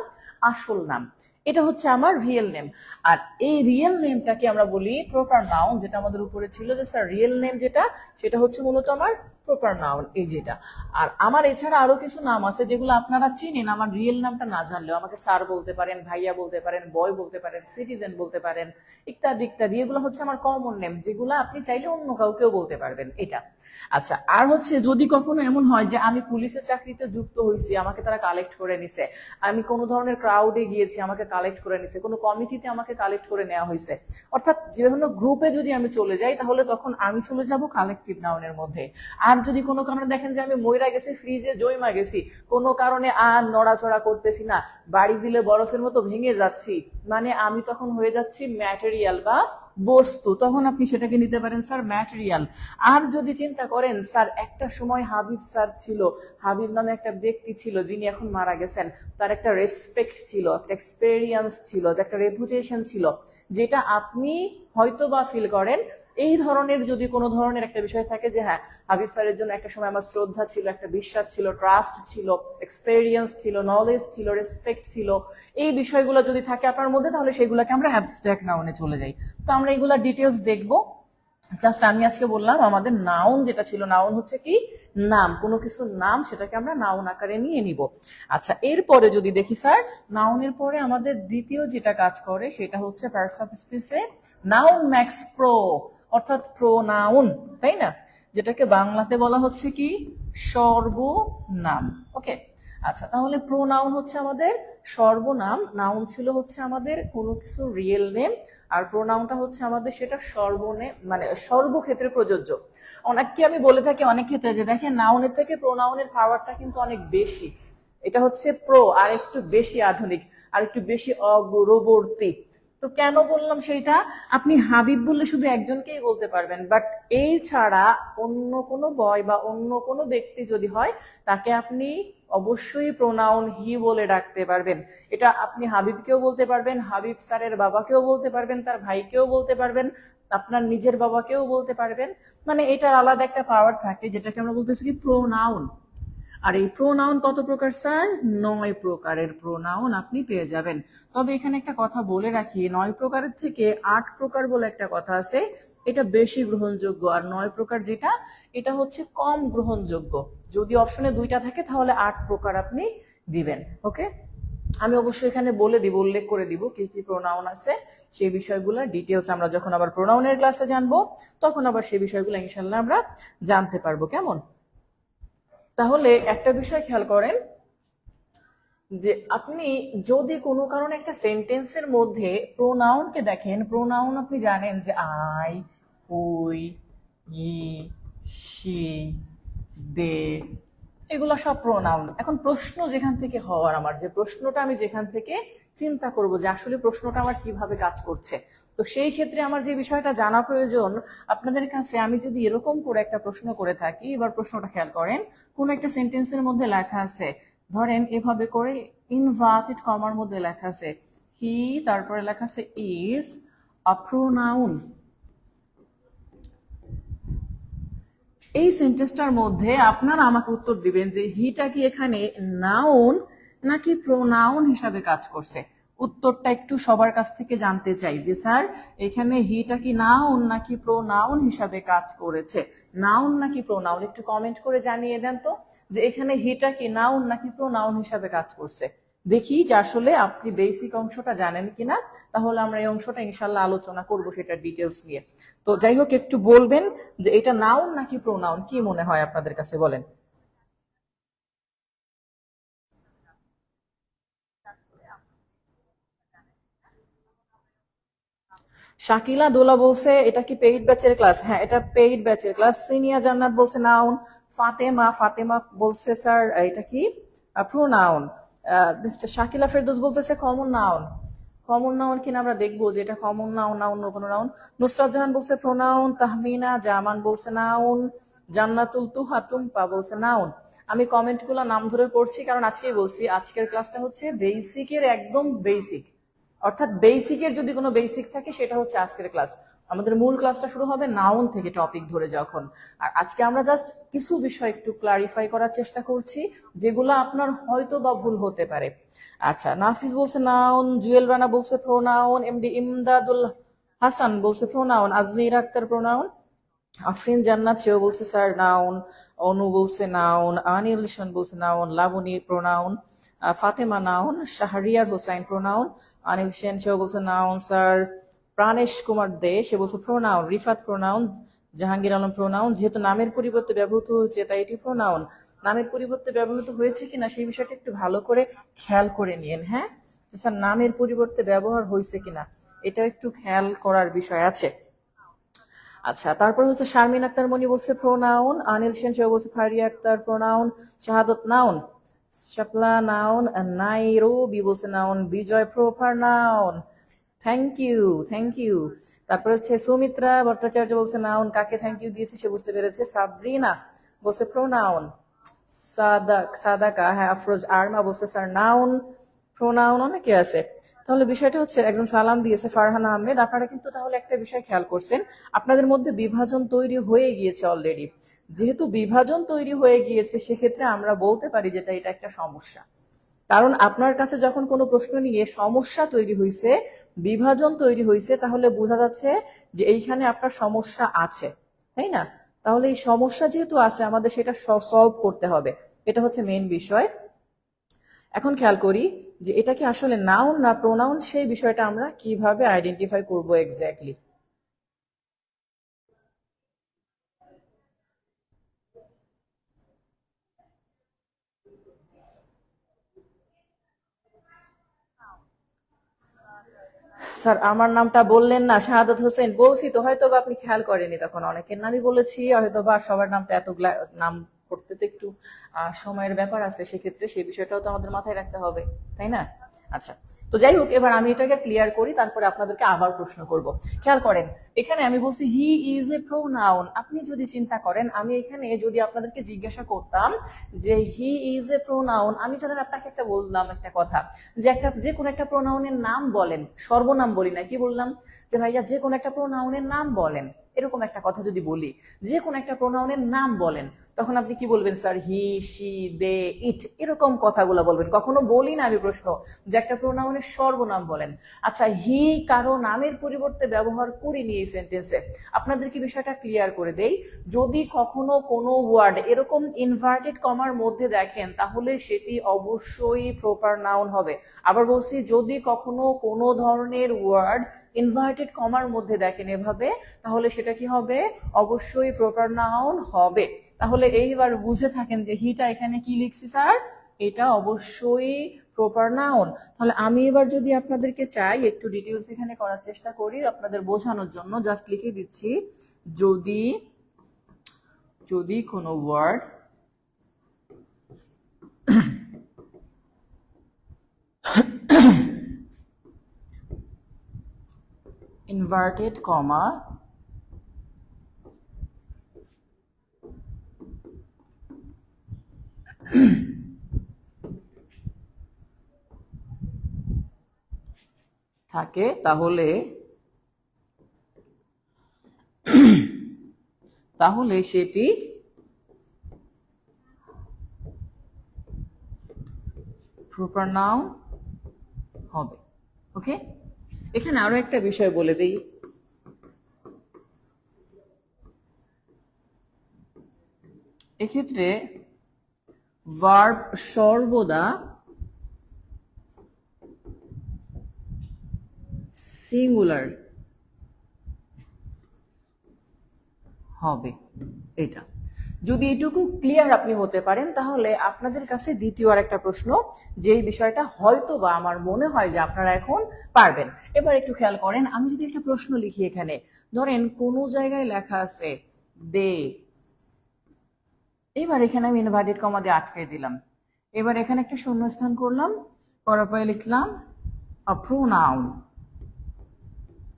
আসল নাম, এটা হচ্ছে আমার রিয়েল নেম। আর এই রিয়েল নেমটাকে আমরা বলি প্রপার নাউন, যেটা আমাদের উপরে ছিল যে স্যার রিয়েল নেম যেটা সেটা হচ্ছে মূলত আমার প্রপার নাউন, এই যেটা। আর আমার এছাড়া আরো কিছু নাম আছে যেগুলো আপনারা চিনেন, আমার রিয়েল নামটা না জানলেও আমাকে স্যার বলতে পারেন, ভাইয়া বলতে পারেন, বয় বলতে পারেন, সিটিজেন বলতে পারেন, ইত্যাদি ইত্যাদি। এগুলো হচ্ছে আমার কমন নেম, যেগুলো আপনি চাইলে অন্য কাউকেও বলতে পারবেন, এটা। আচ্ছা, আর হচ্ছে যদি কখনো এমন হয় যে আমি পুলিশের চাকরিতে যুক্ত হয়েছি, আমাকে তারা কালেক্ট করে নিছে, আমি কোনো ধরনের ক্রাউডে গিয়েছি, আমাকে কালেক্ট করে নিছে, কোনো কমিটিতে আমাকে কালেক্ট করে নেওয়া হয়েছে, অর্থাৎ বিভিন্ন গ্রুপে যদি আমি চলে যাই, তাহলে তখন আমি চলে যাব কালেকটিভ নাউনের মধ্যে। আর যদি কোনো কারণে দেখেন যে আমি মইরা গেছি, ফ্রিজে জয়মা গেছি, কোনো কারণে আর নড়াচড়া করতেছি না, বাড়ি দিলে বরফের মতো ভেঙে যাচ্ছি, মানে আমি তখন হয়ে যাচ্ছি ম্যাটেরিয়াল বা বস্তু, তখন আপনি সেটাকে নিতে পারেন স্যার ম্যাটেরিয়াল। আর যদি চিন্তা করেন স্যার একটা সময় হাবিব স্যার ছিল, হাবিব নামে একটা ব্যক্তি ছিল যিনি এখন মারা গেছেন, তার একটা রেসপেক্ট ছিল, একটা এক্সপেরিয়েন্স ছিল, একটা রেপুটেশন ছিল, যেটা আপনি হয়তো বা ফিল করেন, এই ধরনের যদি কোনো ধরনের একটা বিষয় থাকে যে হ্যাঁ হাবিব স্যারের জন্য একটা সময় আমার শ্রদ্ধা ছিল, একটা বিশ্বাস ছিল, ট্রাস্ট ছিল, এক্সপেরিয়েন্স ছিল, নলেজ ছিল, রেসপেক্ট ছিল, এই বিষয়গুলো যদি থাকে আপনার মধ্যে, তাহলে সেগুলোকে আমরা অ্যাবস্ট্রাক্ট নাউনে চলে যাই। তো আমরা এগুলা ডিটেলস দেখবো। জাস্ট আমি আজকে বললাম আমাদের নাউন যেটা ছিল, নাউন হচ্ছে কি নাম, কোনো কিছু নাম, সেটাকে আমরা নাউন আকারে নিয়ে নিব। আচ্ছা, এরপরে যদি দেখি স্যার, নাউনের পরে আমাদের দ্বিতীয় যেটা কাজ করে সেটা হচ্ছে পার্টস অফ স্পিচে নাউন ম্যাক্স প্রো, অর্থাৎ প্রোনাউন, তাই না, যেটাকে বাংলাতে বলা হচ্ছে কি সর্বনাম। ওকে, আচ্ছা, তাহলে প্রোনাউন হচ্ছে আমাদের সর্বনাম, নাউন ছিল হচ্ছে আমাদের কোনো কিছু রিয়েল নেম, আর প্রোনাউনটা হচ্ছে আমাদের সেটা সর্বনেম, মানে সর্বক্ষেত্রে প্রযোজ্য। অনেককে আমি বলে থাকি অনেক ক্ষেত্রে যে দেখেন নাউনের থেকে প্রোনাউনের পাওয়ারটা কিন্তু অনেক বেশি, এটা হচ্ছে প্রো, আর একটু বেশি আধুনিক, আর একটু বেশি অগ্রবর্তী। তো কেন বললাম সেইটা, আপনি হাবিব বললে শুধু একজনকেই বলতে পারবেন, বাট এই ছাড়া অন্য কোনো বয় বা অন্য কোনো ব্যক্তি যদি হয়, তাকে আপনি অবশ্যই প্রোনাউন হি বলে ডাকতে পারবেন। এটা আপনি হাবিবকেও বলতে পারবেন, হাবিব স্যারের বাবাকেও বলতে পারবেন, তার ভাইকেও বলতে পারবেন, আপনার নিজের বাবাকেও বলতে পারবেন, মানে এটার আলাদা একটা পাওয়ার থাকে, যেটাকে আমরা বলতেছি কি প্রোনাউন। আর এই প্রোনাউন কত প্রকার স্যার? 9 প্রকারের প্রোনাউন আপনি পেয়ে যাবেন। তবে এখানে একটা কথা বলে রাখি, 9 প্রকারের থেকে 8 প্রকার বলে একটা কথা আছে, এটা বেশি গ্রহণযোগ্য, আর 9 প্রকার যেটা, এটা হচ্ছে কম গ্রহণযোগ্য। যদি অপশনে 2টা থাকে তাহলে 8 প্রকার আপনি দিবেন। ওকে, আমি অবশ্যই এখানে বলে দিব, উল্লেখ করে দিব কি কি প্রোনাউন আছে, সেই বিষয়গুলো ডিটেলস আমরা যখন আবার প্রোনাউনের ক্লাসে জানবো, তখন আবার সেই বিষয়গুলো ইনশাল্লাহ আমরা জানতে পারবো। কেমন? তাহলে একটা বিষয় খেয়াল করেন যে আপনি যদি কোনো কারণে একটা সেন্টেন্সের মধ্যে প্রোনাউনকে দেখেন, প্রোনাউন আপনি জানেন যে আই, উই, ই, শি, দে, এগুলো সব প্রোনাউন। এখন প্রশ্ন যেখান থেকে হওয়ার, আমার যে প্রশ্নটা আমি যেখান থেকে চিন্তা করব যে আসলে প্রশ্নটা আমার কিভাবে কাজ করছে, তো সেই ক্ষেত্রে আমার যে বিষয়টা জানা প্রয়োজন আপনাদের কাছে, আমি যদি এরকম করে একটা প্রশ্ন করে থাকি, এবার প্রশ্নটা খেয়াল করেন, কোন একটা সেন্টেন্সের মধ্যে লেখা আছে, ধরেন এভাবে করে ইনভার্টেড কমার মধ্যে লেখা আছে হি, তারপরে লেখা আছে ইজ আ প্রোনাউন। এই সেন্টেন্সটার মধ্যে আপনারা আমাকে উত্তর দিবেন যে হিটা কি এখানে নাউন নাকি প্রোনাউন হিসাবে কাজ করছে। উত্তরটা একটু সবার কাছ থেকে জানতে চাই যে স্যার এখানে হিটা কি নাউন নাকি প্রোনাউন হিসাবে কাজ করেছে, নাউন নাকি প্রোনাউন, একটু কমেন্ট করে জানিয়ে দেন তো যে এখানে হিটা কি নাউন নাকি প্রোনাউন হিসাবে কাজ করছে। দেখি যে আসলে আপনি বেসিক অংশটা জানেন কিনা, তাহলে আমরা এই অংশটা ইনশাল্লাহ আলোচনা করব সেটা ডিটেলস নিয়ে। তো যাই হোক, একটু বলবেন যে এটা নাউন নাকি প্রোনাউন, কি মনে হয় আপনাদের কাছে, বলেন। শাকিলা দোলা বলছে এটা কি পেইড ব্যাচের ক্লাস? হ্যাঁ, এটা পেইড ব্যাচের ক্লাস। সিনিয়া জান্নাত বলছে নাউন। ফাতেমা বলছে স্যার এটা কি প্রোনাউন। শাকিলা ফেরদৌস বলতেছে কমন নাউন। কমন নাউন কিনা আমরা দেখবো যে এটা কমন নাউন না অন্য কোনো নাউন। নুসরাত জাহান বলছে প্রোনাউন। তাহমিনা জামান বলছে নাউন। জান্নাতুল তুহা টুম্পা বলছে নাউন। আমি কমেন্ট গুলো নাম ধরে পড়ছি কারণ আজকেই বলছি আজকের ক্লাসটা হচ্ছে বেসিকের একদম বেসিক, অর্থাৎ বেসিকের যদি কোনো বেসিক থাকে সেটা হচ্ছে আজকের ক্লাস। আমাদের মূল ক্লাসটা শুরু হবে নাউন থেকে টপিক ধরে যখন। আর আজকে আমরা জাস্ট কিছু বিষয় একটু ক্লারিফাই করার চেষ্টা করছি যেগুলো আপনার হয়তো বা ভুল হতে পারে। আচ্ছা, নাফিস বলছে নাউন, জুয়েল রানা বলছে প্রোনাউন, এমডি ইমদাদুল হাসান বলছে প্রোনাউন, আজমির আক্তার প্রোনাউন, আফরিন জান্নাত সেও বলছে স্যার নাউন, অনু বলছে নাউন, আনিল ইলশান বলছে noun, Laboni pronoun, Fatema noun, Shahriar Hossain pronoun, Anil Sen সেও বলছে নাউন স্যার, প্রাণেশ কুমার দে সে বলছে pronoun, Rifat pronoun, Jahangir Alam pronoun. যেহেতু নামের পরিবর্তে ব্যবহৃত হয়েছে তাই এটি প্রোনাউন। নামের পরিবর্তে ব্যবহৃত হয়েছে কিনা সেই বিষয়টা একটু ভালো করে খেয়াল করে নিন। হ্যাঁ, যে স্যার নামের পরিবর্তে ব্যবহার হয়েছে কিনা এটা একটু খেয়াল করার বিষয় আছে। আচ্ছা, তারপর হচ্ছে শারমিন আক্তার মনি বলছে প্রোনাউন, আনিল সেন সেও বলছে Faria Akter pronoun, Shahadat noun, Shapla noun, Nairobi বলছে noun, Bijoy proper noun. Thank you, thank you. তারপর হচ্ছে সুমিত্রা ভট্টাচার্য বলছে নাউন, কাকে থ্যাংক ইউ দিয়েছে সে বুঝতে পেরেছে। সাবরিনা বলছে প্রোনাউন, সাদাকা হ্যাঁ, আফরোজ আরমা বলছে স্যার নাউন, প্রোনাউন অনেকে আছে। তাহলে বিষয়টা হচ্ছে একজন সালাম দিয়েছে ফারহান আহমেদ। আপনারা কিন্তু তাহলে একটা বিষয় খেয়াল করছেন, আপনাদের মধ্যে বিভাজন তৈরি হয়ে গিয়েছে অলরেডি। যেহেতু বিভাজন তৈরি হয়ে গিয়েছে সেক্ষেত্রে আমরা বলতে পারি যেটা এটা একটা সমস্যা। কারণ আপনার কাছে যখন কোনো প্রশ্ন নিয়ে সমস্যা তৈরি হয়েছে, বিভাজন তৈরি হয়েছে, তাহলে বোঝা যাচ্ছে যে এইখানে আপনার সমস্যা আছে, তাই না? তাহলে এই সমস্যা যেহেতু আছে আমাদের সেটা সলভ করতে হবে, এটা হচ্ছে মেইন বিষয়। এখন খেয়াল করি যে এটা কি আসলে নাউন না প্রোনাউন, সেই বিষয়টা আমরা কিভাবে আইডেন্টিফাই করব এক্স্যাক্টলি। স্যার আমার নামটা বললেন না, শাহাদত হোসেন। বলছি তো, হয়তো বা আপনি খেয়াল করেনি, তখন অনেকের নামই বলেছি, হয়তো বা সবার নামটা এতগুলা নাম করতে তো একটু সময়ের ব্যাপার আছে, সেক্ষেত্রে সেই বিষয়টাও তো আমাদের মাথায় রাখতে হবে, তাই না? আচ্ছা, তো যাই হোক, এবার আমি এটাকে ক্লিয়ার করি, তারপরে আপনাদেরকে আবার প্রশ্ন করব। খেয়াল করেন, এখানে আমি বলছি হি ইজ এ প্রোনাউন। আপনি যদি চিন্তা করেন, আমি এখানে যদি আপনাদেরকে জিজ্ঞাসা করতাম যে হি ইজ এ প্রোনাউন, আমি যখন আপনাকে একটা বললাম একটা কথা যে কোনো একটা প্রোনাউনের নাম বলেন, সর্বনাম বলি না, কি বললাম যে ভাইয়া যে কোনো একটা প্রোনাউনের নাম বলেন, এরকম একটা কথা যদি বলি যে কোনো একটা প্রোনাউনের নাম বলেন, তখন আপনি কি বলবেন? স্যার হি, শি, দে, ইট, এরকম কথাগুলো বলবেন। কখনো বলি না আমি প্রশ্ন যে একটা প্রোনাউনের সর্বনাম বলেন। আচ্ছা, হি কারো নামের পরিবর্তে ব্যবহার করিনি এই সেন্টেন্সে। আপনাদেরকে বিষয়টা ক্লিয়ার করে দেই, যদি কখনো কোনো ওয়ার্ড এরকম ইনভার্টেড কমার মধ্যে দেখেন তাহলে সেটি অবশ্যই প্রপার নাউন হবে। আবার বলছি, যদি কখনো কোনো ধরনের ওয়ার্ড ইনভার্টেড কমার মধ্যে দেখেন এভাবে, তাহলে সেটা কি হবে? অবশ্যই প্রপার নাউন হবে। তাহলে এইবার বুঝে থাকেন যে হিটা এখানে কি লিখছি স্যার, এটা অবশ্যই প্রপার নাউন। তাহলে আমি এবার যদি আপনাদেরকে চাই একটু ডিটেইলস এখানে করার চেষ্টা করি আপনাদের বোঝানোর জন্য, জাস্ট লিখে দিচ্ছি, যদি যদি কোনো ওয়ার্ড ইনভার্টেড কমা থাকে তাহলে সেটি প্রপার নাউন হবে। ওকে, এখানে আরো একটা বিষয় বলে দেই, এক্ষেত্রে ভার্ব সর্বদা সিঙ্গুলার হবে। এটা যদি এটুকু ক্লিয়ার আপনি হতে পারেন, তাহলে আপনাদের কাছে দ্বিতীয় আর একটা প্রশ্ন, যেই বিষয়টা হয়তো বা আমার মনে হয় যে আপনারা এখন পারবেন। এবার একটু খেয়াল করেন, আমি যদি একটা প্রশ্ন লিখি এখানে, ধরেন কোনো জায়গায় লেখা আছে দে, এবার এখানে আমি ইনভার্টেড কমা দিয়ে আটকে দিলাম, এবার এখানে একটা শূন্যস্থান করলাম, করার পরে লিখলাম প্রোনাউন।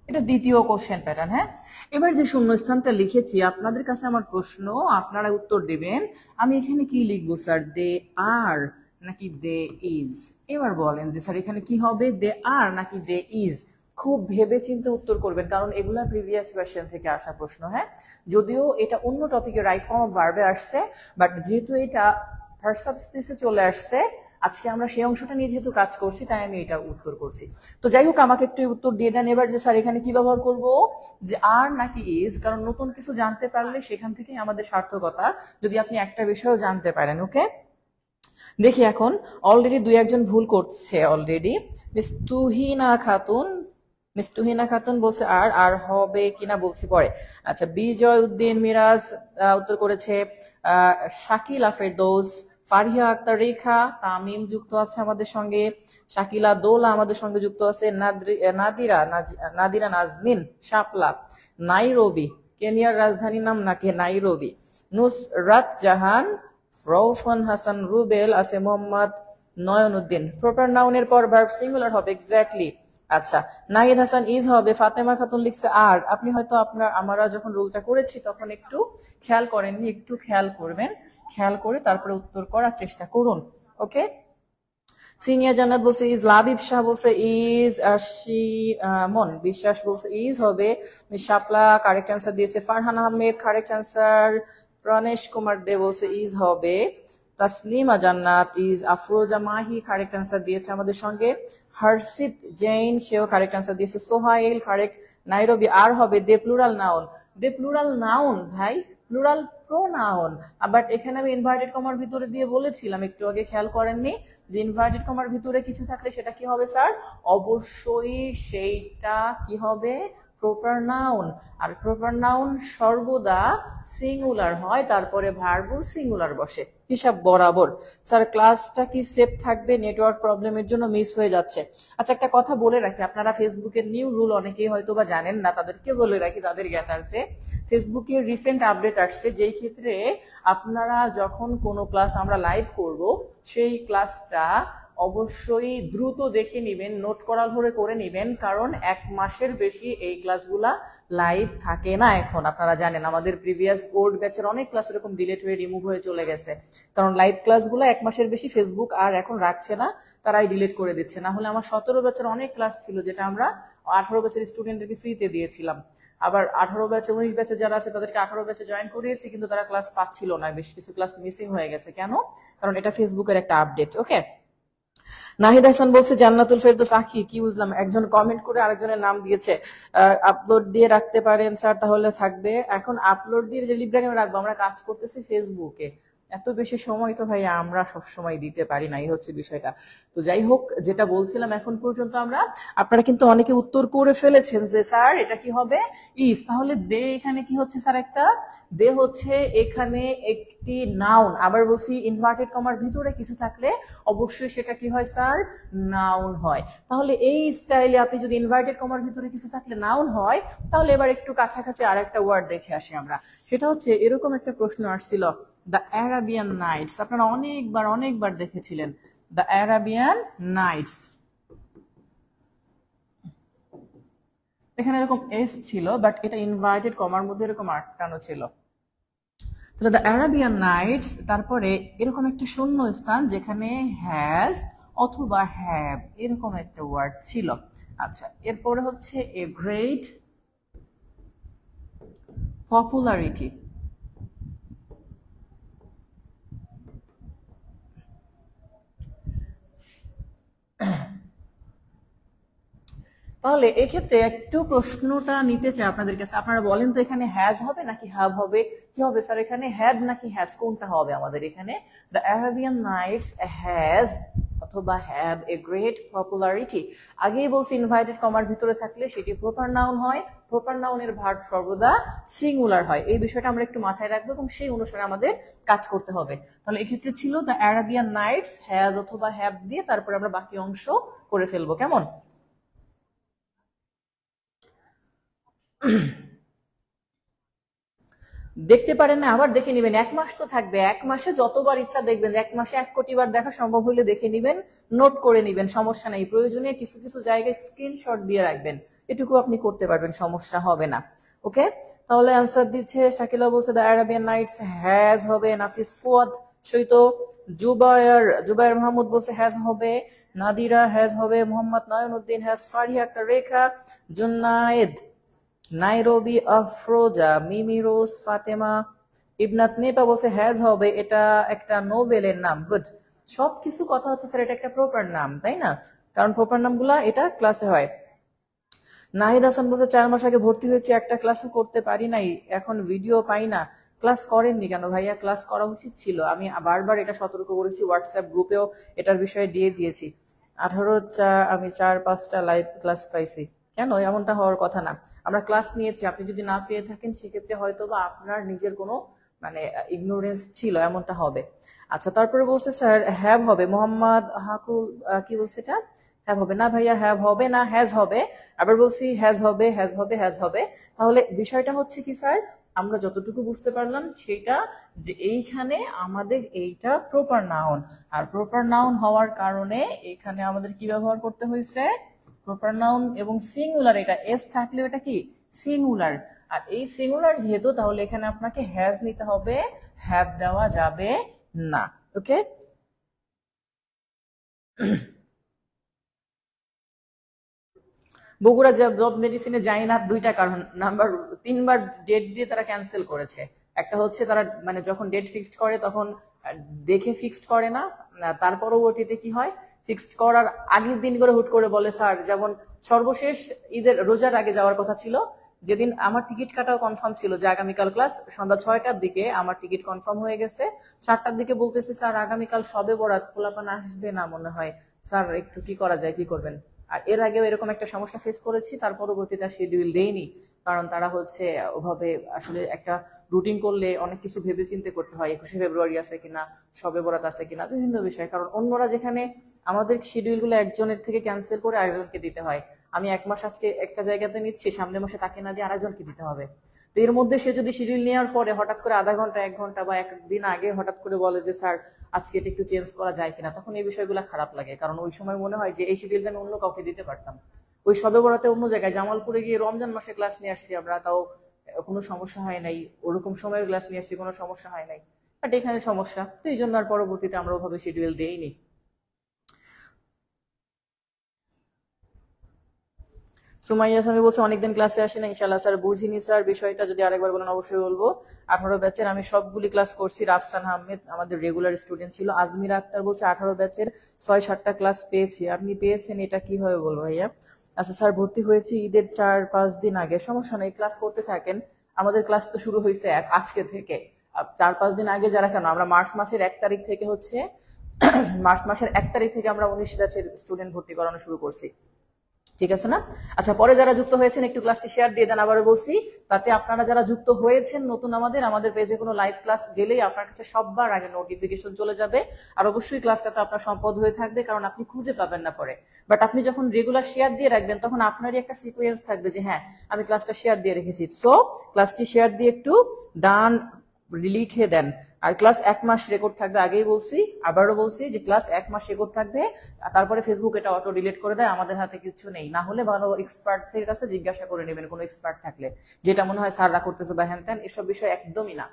এটা দ্বিতীয় কোশ্চেন প্যাটার্ন। হ্যাঁ, এবার যে শূন্যস্থানটা লিখেছি, আপনাদের কাছে আমার প্রশ্ন, আপনারা উত্তর দিবেন আমি এখানে কি লিখবো স্যার, দে আর নাকি দে ইজ? এবার বলেন যে স্যার এখানে কি হবে, দে আর নাকি দে ইজ? খুব ভেবে চিন্তে উত্তর করবেন, কারণ এগুলা প্রিভিয়াস কোয়েশ্চেন থেকে আসা প্রশ্ন। হ্যাঁ, যদিও এটা অন্য টপিকে রাইট ফর্ম অফ ভার্বে আসছে, বাট যেহেতু এটা ভার্ব সাবস্টেন্সে চলে আসছে, আজকে আমরা সেই অংশটা নিয়ে যেহেতু কাজ করছি, তাই আমি এটা উত্তর করছি। তো যাই হোক, আমাকে একটু উত্তর দিয়ে দেন এবার যে স্যার এখানে কি ব্যবহার করব, যে আর নাকি ইজ, কারণ নতুন কিছু জানতে পারলে সেখান থেকেই আমাদের সার্থকতা, যদি আপনি একটা বিষয়ও জানতে পারেন। ওকে, দেখি এখন অলরেডি দুই একজন ভুল করছে অলরেডি। মিস তুহিনা খাতুন বলছে আর আর হবে কিনা বলছি পরে। আচ্ছা, বিজয় উদ্দিন মিরাজ উত্তর করেছে। শাকিলা ফেরদৌস, ফারিয়া আক্তার রেখা, তামিম যুক্ত আছে আমাদের সঙ্গে, শাকিলা দোলা আমাদের সঙ্গে যুক্ত আছে, নাদিরা নাজমিন শাপলা, নাইরোবি, কেনিয়ার রাজধানীর নাম নাকি নাইরোবি, নুসরাত জাহান, রৌফন হাসান রুবেল আছে, মোহাম্মদ নয়নউদ্দিন। প্রপার নাউনের পর ভার্ব সিঙ্গুলার হবে, এক্স্যাক্টলি। আচ্ছা, নাহিদ হাসান ইজ হবে, ফাতেমা খাতুন লিখছে আর। আপনি হয়তো আমরা যখন রুলটা করেছি তখন একটু খেয়াল করেননি, একটু খেয়াল করবেন, খেয়াল করে তারপরে উত্তর করার চেষ্টা করুন। ওকে, সিনিয়র জান্নাত বলছে ইজ, লাবিব শাহ বলছে ইজ, মন বিশ্বাস বলছে ইজ হবে, শাপলা কারেক্ট অ্যান্সার দিয়েছে, ফারহান আহমেদ কারেক্ট অ্যান্সার, প্রণেশ কুমার দে বলছে ইজ হবে, তাসলিমা জান্নাত is, Afroza Mahi correct answer দিয়েছে আমাদের সঙ্গে, হর্ষিত জৈন সেও কারেক্ট অ্যান্সার দিয়েছে, সোহাইল কারেক্ট, নাইরোবি আর হবে, দে প্লুরাল নাউন, দে প্লুরাল নাউন ভাই, প্লুরাল প্রোনাউন। বাট এখানে আমি ইনভার্টেড কমার ভিতরে দিয়ে বলেছিলাম, একটু আগে খেয়াল করেননি, যে ইনভার্টেড কমার ভিতরে কিছু থাকলে সেটা কি হবে স্যার, অবশ্যই সেইটা কি হবে, প্রপার নাউন। আর প্রপার নাউন সর্বদা সিঙ্গুলার হয়, তারপরে ভার্বও সিঙ্গুলার বসে, হিসাব বরাবর। স্যার ক্লাসটা কি সেফ থাকবে? নেটওয়ার্ক প্রবলেমের জন্য মিস হয়ে যাচ্ছে। আচ্ছা, একটা কথা বলে রাখি, আপনারা ফেসবুকের নিউ রুল অনেকেই হয়তো বা জানেন না, তাদেরকে বলে রাখি যাদের জ্ঞাতার্থে, ফেসবুকের রিসেন্ট আপডেট আসছে, যেই ক্ষেত্রে আপনারা যখন কোনো ক্লাস আমরা লাইভ করব, সেই ক্লাসটা অবশ্যই দ্রুত দেখে নিবেন, নোট করা ধরে করে নিবেন, কারণ 1 মাসের বেশি এই ক্লাসগুলা লাইভ থাকে না। এখন আপনারা জানেন আমাদের প্রিভিয়াস বোর্ড ব্যাচের অনেক ক্লাস এরকম ডিলিট হয়ে রিমুভ হয়ে চলে গেছে, কারণ লাইভ ক্লাসগুলো 1 মাসের বেশি ফেসবুক আর এখন রাখছে না, তারাই ডিলিট করে দিচ্ছে। না হলে আমার 17 ব্যাচের অনেক ক্লাস ছিল, যেটা আমরা 18 ব্যাচের স্টুডেন্টদেরকে ফ্রিতে দিয়েছিলাম। আবার 18 ব্যাচে 19 ব্যাচে যারা আছে তাদেরকে 18 ব্যাচে জয়েন করিয়েছি, কিন্তু তারা ক্লাস পাচ্ছিল না, বেশ কিছু ক্লাস মিসিং হয়ে গেছে। কেন? কারণ এটা ফেসবুকের একটা আপডেট। ওকে, নাহিদ হাসান বলছে জান্নাতুল ফেরদৌস আখি, কি বুঝলাম, একজন কমেন্ট করে আরেকজনের নাম দিয়েছে, আপলোড দিয়ে রাখতে পারেন স্যার, তাহলে থাকবে। এখন আপলোড দিয়ে টেলিগ্রামে রাখবো, আমরা কাজ করতেছি ফেসবুকে, এত বেশি সময় তো ভাই আমরা সব সময় দিতে পারি না, এই হচ্ছে বিষয়টা। তো যাই হোক, যেটা বলছিলাম, এখন পর্যন্ত আপনারা কিন্তু অনেকে উত্তর করে ফেলেছেন যে স্যার এটা কি হবে, ইজ। তাহলে দে এখানে কি হচ্ছে স্যার, একটা দে হচ্ছে এখানে একটি নাউন। আবার বলছি, ইনভার্টেড কমার ভিতরে কিছু থাকলে অবশ্যই সেটা কি হয় স্যার, নাউন হয়। তাহলে এই স্টাইলে আপনি যদি ইনভার্টেড কমার ভিতরে কিছু থাকলে নাউন হয়, তাহলে এবার একটু কাছাকাছি আর একটা ওয়ার্ড দেখে আসি আমরা। সেটা হচ্ছে, এরকম একটা প্রশ্ন আসছিল, দ্য অ্যারাবিয়ান নাইটস, আপনারা অনেকবার দেখেছিলেন, দ্য অ্যারাবিয়ান নাইটস। এখানে এরকম এস ছিল, বাট এটা ইনভার্টেড কমার মধ্যে এরকম আটকানো ছিল। তাহলে দ্য অ্যারাবিয়ান নাইটস, তারপরে এরকম একটা শূন্য স্থান যেখানে হ্যাজ অথবা হ্যাভ এরকম একটা ওয়ার্ড ছিল। আচ্ছা, এরপরে হচ্ছে এ গ্রেট পপুলারিটি। তাহলে এক্ষেত্রে একটু প্রশ্নটা নিতে চাই আপনাদের কাছে, আপনারা বলেন তো এখানে হ্যাজ হবে নাকি হ্যাভ হবে, কি হবে স্যার এখানে, হ্যাভ নাকি হ্যাজ, কোনটা হবে আমাদের এখানে? দ্য অ্যারাবিয়ান নাইটস হ্যাজ অথবা হ্যাভ এ গ্রেট পপুলারিটি। আগেই বলছি ইনভাইটেড কমার ভিতরে থাকলে সেটি প্রপার নাউন হয়, প্রপার নাউনের ভার্ব সর্বদা সিঙ্গুলার হয়। এই বিষয়টা আমরা একটু মাথায় রাখবো এবং সেই অনুসারে আমাদের কাজ করতে হবে। তাহলে এক্ষেত্রে ছিল দ্য অ্যারাবিয়ান নাইটস হ্যাজ অথবা হ্যাভ দিয়ে তারপরে আমরা বাকি অংশ করে ফেলবো, কেমন? দেখতে পারেন না, আবার দেখে নিবেন, 1 মাস তো থাকবে, 1 মাসে যতবার ইচ্ছা দেখবেন, 1 মাসে 1 কোটি বার দেখা সম্ভব হলে দেখে নিবেন, নোট করে নিবেন, সমস্যা নেই। প্রয়োজনে কিছু কিছু জায়গায় স্ক্রিনশট দিয়ে রাখবেন, এটুকু আপনি করতে পারবেন, সমস্যা হবে না। ওকে, তাহলে অ্যান্সার দিচ্ছে শাকিলা বলছে দ্য অ্যারাবিয়ান নাইটস হ্যাজ হবে, নাফিস ফুয়াদ সেই তো জুবায়ের মাহমুদ বলছে হ্যাজ হবে, নাদিরা হ্যাজ হবে, Mohammad Nayanuddin has, Faria Akter Rekha, Junayed, Nairobi Afroza, Mimi Rose, Fatema, Ibnat Nepa বলছে হ্যাজ হবে, এটা একটা নোবেলের নাম। গুড। সবকিছু কথা হচ্ছে স্যার এটা একটা প্রপার নাম, তাই না? কারণ প্রপার নামগুলা এটা ক্লাসে হয়। নাহিদ হাসান বলছে 4 মাস আগে ভর্তি হয়েছে, একটা ক্লাসও করতে পারি নাই, এখন ভিডিও পাই না। ক্লাস করেননি কেন ভাইয়া? ক্লাস করা উচিত ছিল। আমি বারবার এটা সতর্ক করেছি, হোয়াটসঅ্যাপ গ্রুপেও এটার বিষয়ে দিয়ে দিয়েছি। 18 আমি 4-5টা লাইভ ক্লাস পাইছি। কেন? এমনটা হওয়ার কথা না। আমরা ক্লাস নিয়েছি, আপনি যদি না পেয়ে থাকেন সেক্ষেত্রে হয়তো বা আপনার নিজের কোনো মানে ইগনোরেন্স ছিল, এমনটা হবে। আচ্ছা, তারপরে বলছে স্যার হ্যাভ হবে, মোহাম্মদ হাকুল কি বলছে এটা? হ্যাভ হবে না ভাইয়া, হ্যাভ হবে না, হ্যাজ হবে। আবার বলছি হ্যাজ হবে, হ্যাজ হবে, হ্যাজ হবে। তাহলে বিষয়টা হচ্ছে কি স্যার, আমরা যতটুকু বুঝতে পারলাম সেটা যে এইখানে আমাদের এইটা প্রপার নাউন, আর প্রপার নাউন হওয়ার কারণে এখানে আমাদের কি ব্যবহার করতে হয়েছে? প্রপার নাউন এবং সিঙ্গুলার, এটা এস থাকলেও এটা কি সিঙ্গুলার। আর এই সিঙ্গুলার যেহেতু, তাহলে এখানে আপনাকে হ্যাজ নিতে হবে, হ্যাভ দেওয়া যাবে না। ওকে, বগুড়া জব মেডিসিনে যাই না 2টা কারণ। নাম্বার 3বার ডেট দিয়ে তারা ক্যান্সেল করেছে। একটা হচ্ছে তারা মানে যখন ডেট ফিক্সড করে তখন দেখে ফিক্সড করে না, তার পরবর্তীতে কি হয়, ফিক্সড করার আগের দিন করে হুট করে বলে স্যার, যেমন সর্বশেষ ঈদের রোজার আগে যাওয়ার কথা ছিল, যেদিন আমার টিকিট কাটাও কনফার্ম ছিল যে আগামীকাল ক্লাস, সন্ধ্যা 6টার দিকে আমার টিকিট কনফার্ম হয়ে গেছে। 7টার দিকে বলতেছে স্যার আগামীকাল সবে বরাত, খোলাপানা আসবে না মনে হয়, স্যার একটু কি করা যায়, কি করবেন? আর এর আগেও এরকম একটা সমস্যা ফেস করেছি, তার পরবর্তীতে শিডিউল দেইনি, কারণ তারা হচ্ছে ওভাবে আসলে একটা রুটিন করলে অনেক কিছু ভেবে চিন্তে করতে হয়, 21শে ফেব্রুয়ারি আছে কিনা, সবে বরাত আছে কিনা, বিভিন্ন বিষয়। কারণ অন্যরা যেখানে আমাদের শিডিউলগুলো একজনের থেকে ক্যান্সেল করে আরেকজনকে দিতে হয়, আমি 1 মাস আজকে একটা জায়গাতে নিচ্ছি, সামনের মাসে তাকে না দিয়ে আরেকজনকে দিতে হবে। তো এর মধ্যে সে যদি শিডিউল নেওয়ার পরে হঠাৎ করে আধা ঘন্টা 1 ঘন্টা বা একদিন আগে হঠাৎ করে বলে যে স্যার আজকে এটা একটু চেঞ্জ করা যায় কিনা, তখন এই বিষয়গুলো খারাপ লাগে। কারণ ওই সময় মনে হয় যে এই শিডিউলটা আমি অন্য কাউকে দিতে পারতাম। ওই সবে বরাতে অন্য জায়গায় জামালপুরে গিয়ে রমজান মাসে ক্লাস নিয়ে আসছি আমরা, তাও কোনো সমস্যা হয় নাই, ওরকম সময় ক্লাস নিয়ে আসছি, কোনো সমস্যা হয় নাই। বাট এখানে সমস্যা, তো এই জন্য আর পরবর্তীতে আমরা ওভাবে শিডিউল দেইনি। সুমাইয়া স্বামী বলছে অনেকদিন ক্লাসে আসি না, ইনশাল্লাহ স্যার বুঝিনি স্যার, বিষয়টা যদি আরেকবার বলেন অবশ্যই বলবো। 18 ব্যাচের আমি সবগুলি ক্লাস করছি। রাফসান আহমেদ আমাদের রেগুলার স্টুডেন্ট ছিল। আজমিরা আক্তার বলছে 18 ব্যাচের 6-7টা ক্লাস পেয়েছি। আপনি পেয়েছেন, এটা কিভাবে বলবো ভাইয়া? আচ্ছা স্যার, ভর্তি হয়েছি ঈদের 4-5 দিন আগে, সমস্যা নেই, ক্লাস করতে থাকেন। আমাদের ক্লাস তো শুরু হয়েছে আজকে থেকে। 4-5 দিন আগে যারা, কেন আমরা মার্চ মাসের 1 তারিখ থেকে হচ্ছে মার্চ মাসের 1 তারিখ থেকে আমরা 19 ব্যাচের স্টুডেন্ট ভর্তি করানো শুরু করছি, ঠিক আছে না? আচ্ছা, পরে যারা যুক্ত হয়েছেন একটু ক্লাসটি শেয়ার দিয়ে দেন, আবারও বলছি, তাতে আপনারা যারা যুক্ত হয়েছেন নতুন আমাদের পেজে কোনো লাইভ ক্লাস গেলেই আপনার কাছে সবার আগে নোটিফিকেশন চলে যাবে। আর অবশ্যই ক্লাসটাতে আপনার সম্পদ হয়ে থাকবে, কারণ আপনি খুঁজে পাবেন না পরে। বাট আপনি যখন রেগুলার শেয়ার দিয়ে রাখবেন তখন আপনারই একটা সিকোয়েন্স থাকবে যে হ্যাঁ আমি ক্লাসটা শেয়ার দিয়ে রেখেছি। সো ক্লাসটি শেয়ার দিয়ে একটু ডান লিখে দেন। আর ক্লাস 1 মাস রেকর্ড থাকবে, আগেই বলছি, আবারও বলছি যে ক্লাস 1 মাস রেকর্ড থাকবে। তারপরে ফেসবুক এটা অটো ডিলিট করে দেয়, আমাদের হাতে কিছু নেই। না হলে ভালো এক্সপার্টদের কাছে জিজ্ঞাসা করে নেবেন, কোনো এক্সপার্ট থাকলে, যেটা মনে হয় স্যাররা করতেছে বা হ্যান ত্যান, এসব বিষয় একদমই না।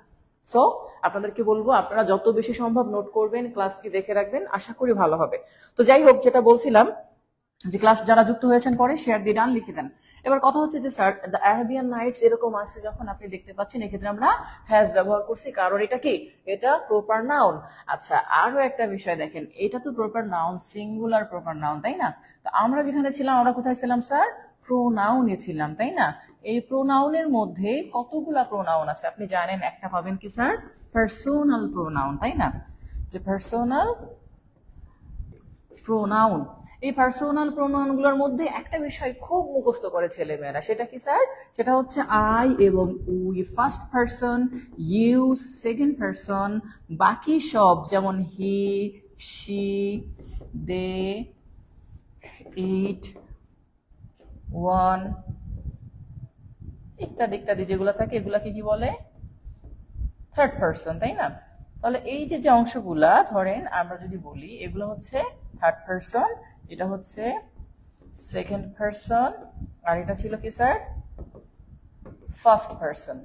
সো আপনাদেরকে বলবো আপনারা যত বেশি সম্ভব নোট করবেন, ক্লাসটি দেখে রাখবেন, আশা করি ভালো হবে। তো যাই হোক, যেটা বলছিলাম যে ক্লাস যারা যুক্ত হয়েছেন পরে শেয়ার দিয়ে ডান লিখে দেন। এবার কথা হচ্ছে যে স্যার দ্য আরাবিয়ান নাইটস এরকম আছে যখন, আপনি দেখতে পাচ্ছেন এক্ষেত্রে আমরা হ্যাজ ব্যবহার করছি, কারণ এটা কি, এটা প্রপার নাউন। আচ্ছা, আরো একটা বিষয় দেখেন, এটা তো proper noun, singular proper noun, তাই না? তো আমরা যেখানে ছিলাম, আমরা কোথায় ছিলাম স্যার? প্রোনাউনে ছিলাম, তাই না? এই প্রোনাউনের মধ্যে কতগুলা প্রোনাউন আছে আপনি জানেন? একটা পাবেন কি স্যার? পার্সোনাল প্রোনাউন, তাই না? যে পার্সোনাল প্রোনাউন, এই পার্সোনাল প্রোনাউন গুলোর মধ্যে একটা বিষয় খুব মুখস্থ করে ছেলেমেয়েরা, সেটা কি স্যার? সেটা হচ্ছে আই এবং we first person, you second person, বাকি সব যেমন হি, শি, দে, ইট, ওয়ান ইত্যাদি ইত্যাদি যেগুলো থাকে, এগুলাকে কি বলে? থার্ড পারসন, তাই না? তাহলে এই যে যে অংশগুলা ধরেন আমরা যদি বলি, এগুলো হচ্ছে থার্ড পারসন, এটা হচ্ছে সেকেন্ড পারসন, আর এটা ছিল কি স্যার? First person.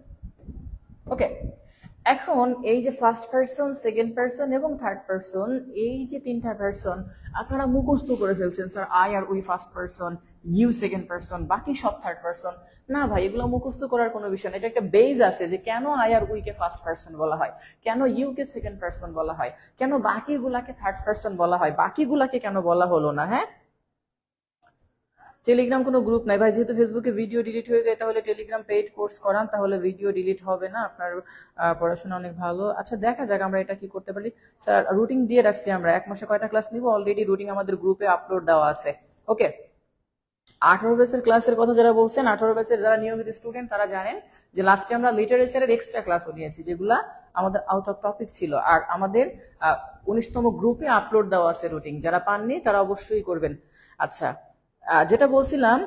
ওকে, এখন এই যে ফার্স্ট পারসন, সেকেন্ড পারসন এবং থার্ড পারসন, এই যে তিনটা পারসন আপনারা মুখস্থ করে ফেলছেন, স্যার আই আর we first person, you second person, বাকি সব থার্ড পারসন। না ভাই, এগুলো মুখস্থ করার কোনো বিষয় না। এটা একটা বেজ আছে যে কেন আই আর উই কে ফার্স্ট পারসন বলা হয়, কেন ইউ কে সেকেন্ড পারসন বলা হয়, কেন বাকিগুলাকে থার্ড পারসন বলা হয়, বাকিগুলাকে কেন বলা হলো না। হ্যাঁ, টেলিগ্রাম কোনো গ্রুপ নাই ভাই, যেহেতু ফেসবুকে ভিডিও ডিলিট হয়ে যায়, তাহলে টেলিগ্রাম পেইড কোর্স করান, তাহলে ভিডিও ডিলিট হবে না। আপনার পড়াশোনা অনেক ভালো। আচ্ছা দেখা যাক আমরা এটা কি করতে পারি। স্যার রুটিন দিয়ে রাখছি আমরা, এক মাসে কয়টা ক্লাস নিব অলরেডি রুটিন আমাদের গ্রুপে আপলোড দেওয়া আছে। ওকে, 18 ব্যাচের ক্লাসের কথা যারা বলছেন, 18 ব্যাচের যারা নিয়মিত স্টুডেন্ট তারা জানেন যে লাস্টে আমরা লিটারেচারের এক্সট্রা ক্লাসও নিয়েছি, যেগুলা আমাদের আউট অফ টপিক ছিল। আর আমাদের 19তম গ্রুপে আপলোড দেওয়া আছে রুটিন, যারা পাননি তারা অবশ্যই করবেন। আচ্ছা, যেটা বলছিলাম,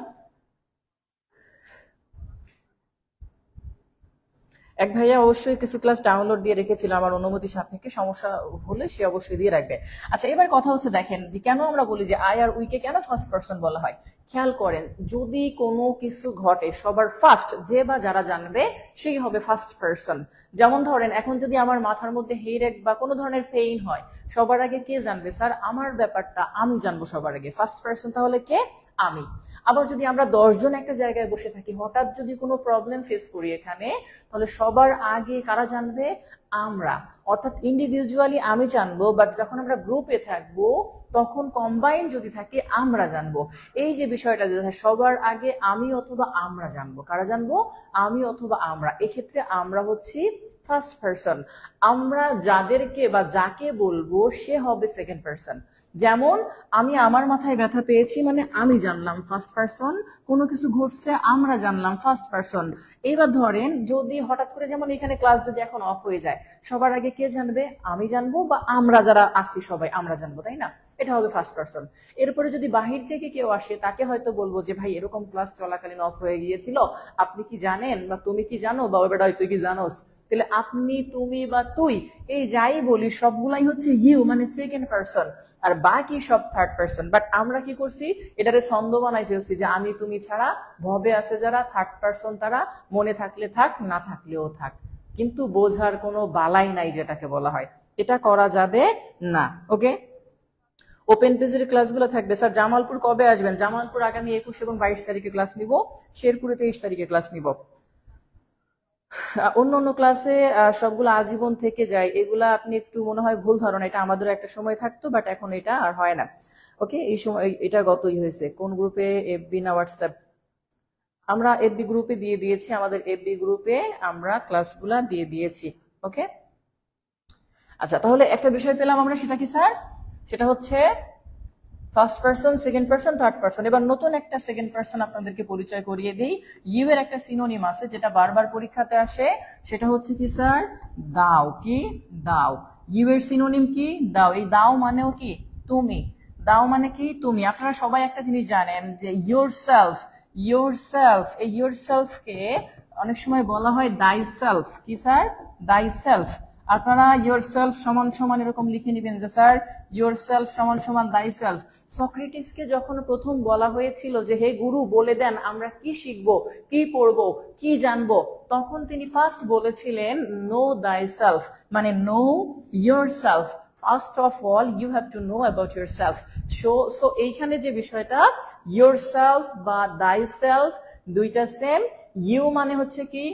এক ভাইয়া অবশ্যই কিছু ক্লাস ডাউনলোড দিয়ে রেখেছিল আমার অনুমতি সাপেক্ষে, সমস্যা হলে সে অবশ্যই দিয়ে রাখবে। আচ্ছা, এবার কথা হচ্ছে দেখেন যে কেন আমরা বলি যে আই আর উইকে কেন ফার্স্ট পারসন বলা হয়। খেয়াল করেন, যদি কোনো কিছু ঘটে সবার ফার্স্ট যে বা যারা জানবে সেই হবে ফার্স্ট পারসন। যেমন ধরেন এখন যদি আমার মাথার মধ্যে হেডেক বা কোনো ধরনের পেইন হয়, সবার আগে কে জানবে? স্যার আমার ব্যাপারটা আমি জানবো সবার আগে, ফার্স্ট পারসন তাহলে কে? আমি। আবার যদি আমরা 10 জন একটা জায়গায় বসে থাকি, হঠাৎ যদি কোনো প্রবলেম ফেস করি এখানে, তাহলে সবার আগে কারা জানবে? আমরা। অর্থাৎ ইন্ডিভিজুয়ালি আমি জানবো, বাট যখন আমরা গ্রুপে থাকবো তখন কম্বাইন যদি থাকে আমরা জানবো। এই যে বিষয়টা যে সবার আগে আমি অথবা আমরা জানবো, কারা জানবো? আমি অথবা আমরা। এক্ষেত্রে আমরা হচ্ছি ফার্স্ট পারসন। আমরা যাদেরকে বা যাকে বলবো সে হবে সেকেন্ড পারসন। যেমন আমি আমার মাথায় ব্যথা পেয়েছি মানে আমি জানলাম ফার্স্ট পারসন, কোনো কিছু ঘটছে আমরা জানলাম ফার্স্ট পারসন। এবার ধরেন যদি হঠাৎ করে, যেমন এখানে ক্লাস যদি এখন অফ হয়ে যায়, সবার আগে কে জানবে? আমি জানবো, বা আমরা যারা আছি সবাই আমরা জানবো, তাই না? এটা হবে ফার্স্ট পারসন। এরপরে যদি বাহির থেকে কেউ আসে, তাকে হয়তো বলবো যে ভাই এরকম ক্লাস চলাকালীন অফ হয়ে গিয়েছিল, আপনি কি জানেন, বা তুমি কি জানো, বা ওই বেটা তুই কি জানোস। তাহলে আপনি, তুমি বা তুই, এই যাই বলি সবগুলাই হচ্ছে ইউ, মানে সেকেন্ড পারসন, আর বাকি সব থার্ড পারসন। বাট আমরা কি করছি, এটারে ছন্দ বানাই ফেলছি যে আমি তুমি ছাড়া ভবে আছে যারা থার্ড পারসন, তারা মনে থাকলে থাক, না থাকলেও থাক, কিন্তু বোঝার কোনো বালাই নাই যেটাকে বলা হয়, এটা করা যাবে না। ওকে, ওপেন পেজের ক্লাসগুলো থাকবে। স্যার জামালপুর কবে আসবেন? জামালপুর আগামী 21 এবং 22 তারিখে ক্লাস নিব, শেরপুরে 23 তারিখে ক্লাস নিব। অন্য অন্য ক্লাসে সবগুলো আজীবন থেকে যায়, এগুলা আপনি একটু মনে হয় ভুল ধারণা, এটা আমাদের একটা সময় থাকতো, বাট এখন এটা আর হয় না। ওকে, এই সময় এটা গতই হয়েছে। কোন গ্রুপে? এফবি না হোয়াটসঅ্যাপ? আমরা এফবি গ্রুপে দিয়ে দিয়েছি, আমাদের এফবি গ্রুপে আমরা ক্লাসগুলা দিয়ে দিয়েছি। ওকে, আচ্ছা তাহলে একটা বিষয় পেলাম আমরা, সেটা কি স্যার? সেটা হচ্ছে first person, second person, third person. এবার নতুন একটা সেকেন্ড পারসন আপনাদেরকে পরিচয় করিয়ে দিই। ইউ এর একটা সিনোনিম আছে যেটা বারবার পরীক্ষাতে আসে, সেটা হচ্ছে কি স্যার? দাও। কি? দাও। ইউ এর সিনোনিম কি? দাও। এই দাও মানেও কি? তুমি। দাও মানে কি? তুমি। আপনারা সবাই একটা জিনিস জানেন যে ইয়োর সেলফ, ইয়োর সেলফ, এই ইয়োর সেলফকে অনেক সময় বলা হয় দাই সেলফ। কি স্যার? দাই সেলফ। আপনারা ইয়োর সেলফ সমান সমান এরকম লিখে নেবেন যে স্যার ইয়োর সেলফ সমান সমান দাই সেলফ। সক্রেটিসকে যখন প্রথম বলা হয়েছিল যে হে গুরু বলে দেন আমরা কি শিখবো, কি পড়বো, কি জানবো, তখন তিনি ফার্স্ট বলেছিলেন নো দাই সেলফ, মানে know your self. First of all, you have to know about yourself. So এইখানে যে বিষয়টা yourself বা thyself দুইটা সেম। You মানে হচ্ছে কি?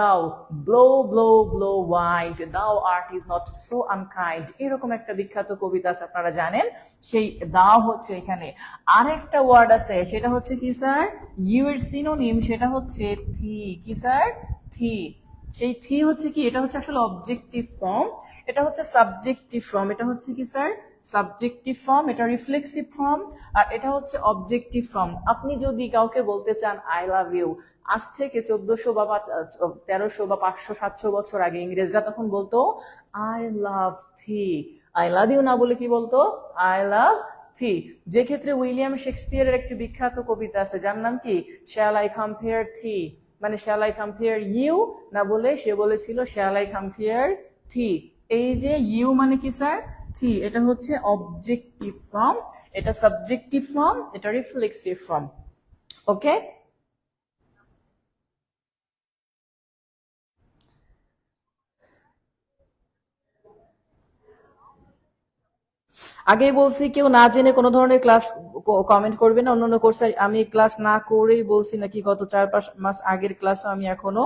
Thou, blow, blow, blow wide, thou art is not so unkind, এরকম একটা বিখ্যাত কবিতা আছে আপনারা জানেন, সেই thou হচ্ছে এখানে। আরেকটা ওয়ার্ড আছে, সেটা হচ্ছে কি স্যার? You এর সিনোনিম, সেটা হচ্ছে থি। কি স্যার? থি। সেই থি হচ্ছে কি? এটা হচ্ছে আসলে অবজেক্টিভ ফর্ম, এটা হচ্ছে সাবজেক্টিভ ফর্ম। এটা হচ্ছে কি স্যার? Subjective form. এটা রিফ্লেক্সিভ ফর্ম, আর এটা হচ্ছে অবজেক্টিভ ফর্ম। আপনি যদি কাউকে বলতে চান আই লাভ ইউ, আজ থেকে 1400 বা 1300 বা 500 700 বছর আগে ইংরেজরা তখন বলতো I love thee. I love you না বলে কি বলতো? I love thee. যে ক্ষেত্রে উইলিয়াম শেক্সপিয়ারের একটি বিখ্যাত কবিতা আছে যার নাম কি? শ্যাল আই কম্পেয়ার থি, মানে শ্যাল আই কম্পেয়ার ইউ না বলে সে বলেছিল শ্যাল আই কম্পেয়ার থি। এই যে ইউ মানে কি স্যার? থি। এটা হচ্ছে অবজেক্টিভ ফর্ম, এটা সাবজেক্টিভ ফর্ম, এটা রিফ্লেক্সিভ ফর্ম। ওকে, আগেই বলছি কেউ না জেনে কোনো ধরনের ক্লাস কমেন্ট করবে না। অন্যান্য কোর্সে আমি ক্লাস না করেই বলছি নাকি গত 4-5 মাস আগের ক্লাস আমি এখনো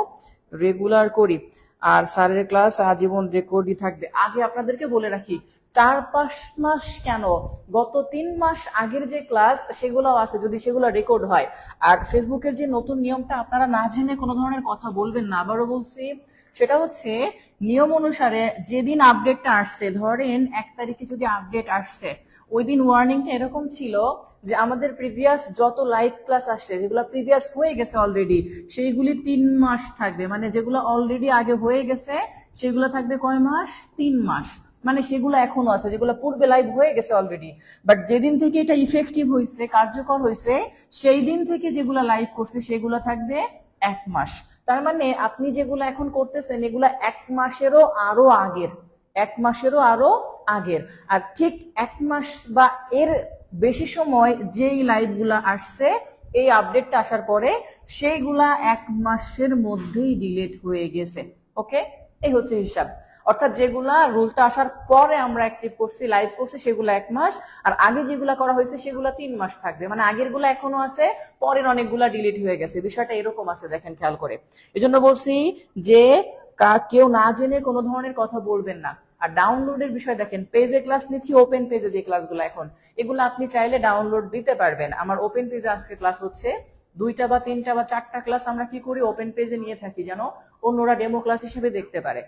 রেগুলার করি, আর স্যারের ক্লাস আজীবন রেকর্ডই থাকবে। আগে আপনাদেরকে বলে রাখি 4-5 মাস কেন, গত 3 মাস আগের যে ক্লাস সেগুলো আছে, যদি সেগুলো রেকর্ড হয়। আর ফেসবুকের যে নতুন নিয়মটা, আপনারা না জেনে কোনো ধরনের কথা বলবেন না, আবারও বলছি, সেটা হচ্ছে নিয়ম অনুসারে যেদিন আপডেটটা আসছে, ধরেন 1 তারিখে যদি আপডেট আসছে, ওই দিন ওয়ার্নিংটা এরকম ছিল যে আমাদের প্রিভিয়াস যত লাইভ ক্লাস আসছে, যেগুলো প্রিভিয়াস হয়ে গেছে অলরেডি, সেইগুলি 3 মাস থাকবে। মানে যেগুলো অলরেডি আগে হয়ে গেছে সেগুলো থাকবে কয় মাস? 3 মাস। মানে সেগুলো এখনো আছে, যেগুলো পূর্বে লাইভ হয়ে গেছে অলরেডি, বাট যেদিন থেকে এটা ইফেক্টিভ হয়েছে, কার্যকর হয়েছে, সেই দিন থেকে যেগুলো লাইভ করছে সেগুলো থাকবে 1 মাস। তার মানে আপনি যেগুলো এখন করতেছেন এগুলা 1 মাসেরও আরো আগের, 1 মাসেরও আরো আগের। আর ঠিক 1 মাস বা এর বেশি সময় যেই লাইভ গুলা আসছে, এই আপডেটটা আসার পরে সেইগুলা 1 মাসের মধ্যেই ডিলিট হয়ে গেছে। ওকে, এই হচ্ছে হিসাব। অর্থাৎ যেগুলা রুলটা আসার পরে আমরা অ্যাক্টিভ করছি, লাইভ করছি, সেগুলো 1 মাস, আর আগে যেগুলা করা হয়েছে সেগুলো 3 মাস থাকবে। মানে আগের গুলা এখনো আছে, পরের অনেকগুলা ডিলিট হয়ে গেছে। বিষয়টা এরকম আছে, দেখেন খেয়াল করে। এই জন্য বলছি যে কেউ না জেনে কোনো ধরনের কথা বলবেন না। আর ডাউনলোডের বিষয় দেখেন, পেজে ক্লাস নিচ্ছি, ওপেন পেজে যে ক্লাসগুলো এখন, এগুলো আপনি চাইলে ডাউনলোড দিতে পারবেন। আমার ওপেন পেজে আজকে ক্লাস হচ্ছে 2টা বা 3টা বা 4টা ক্লাস আমরা কি করি, ওপেন পেজে নিয়ে থাকি, যেন অন্যরা ডেমো ক্লাস হিসেবে দেখতে পারে।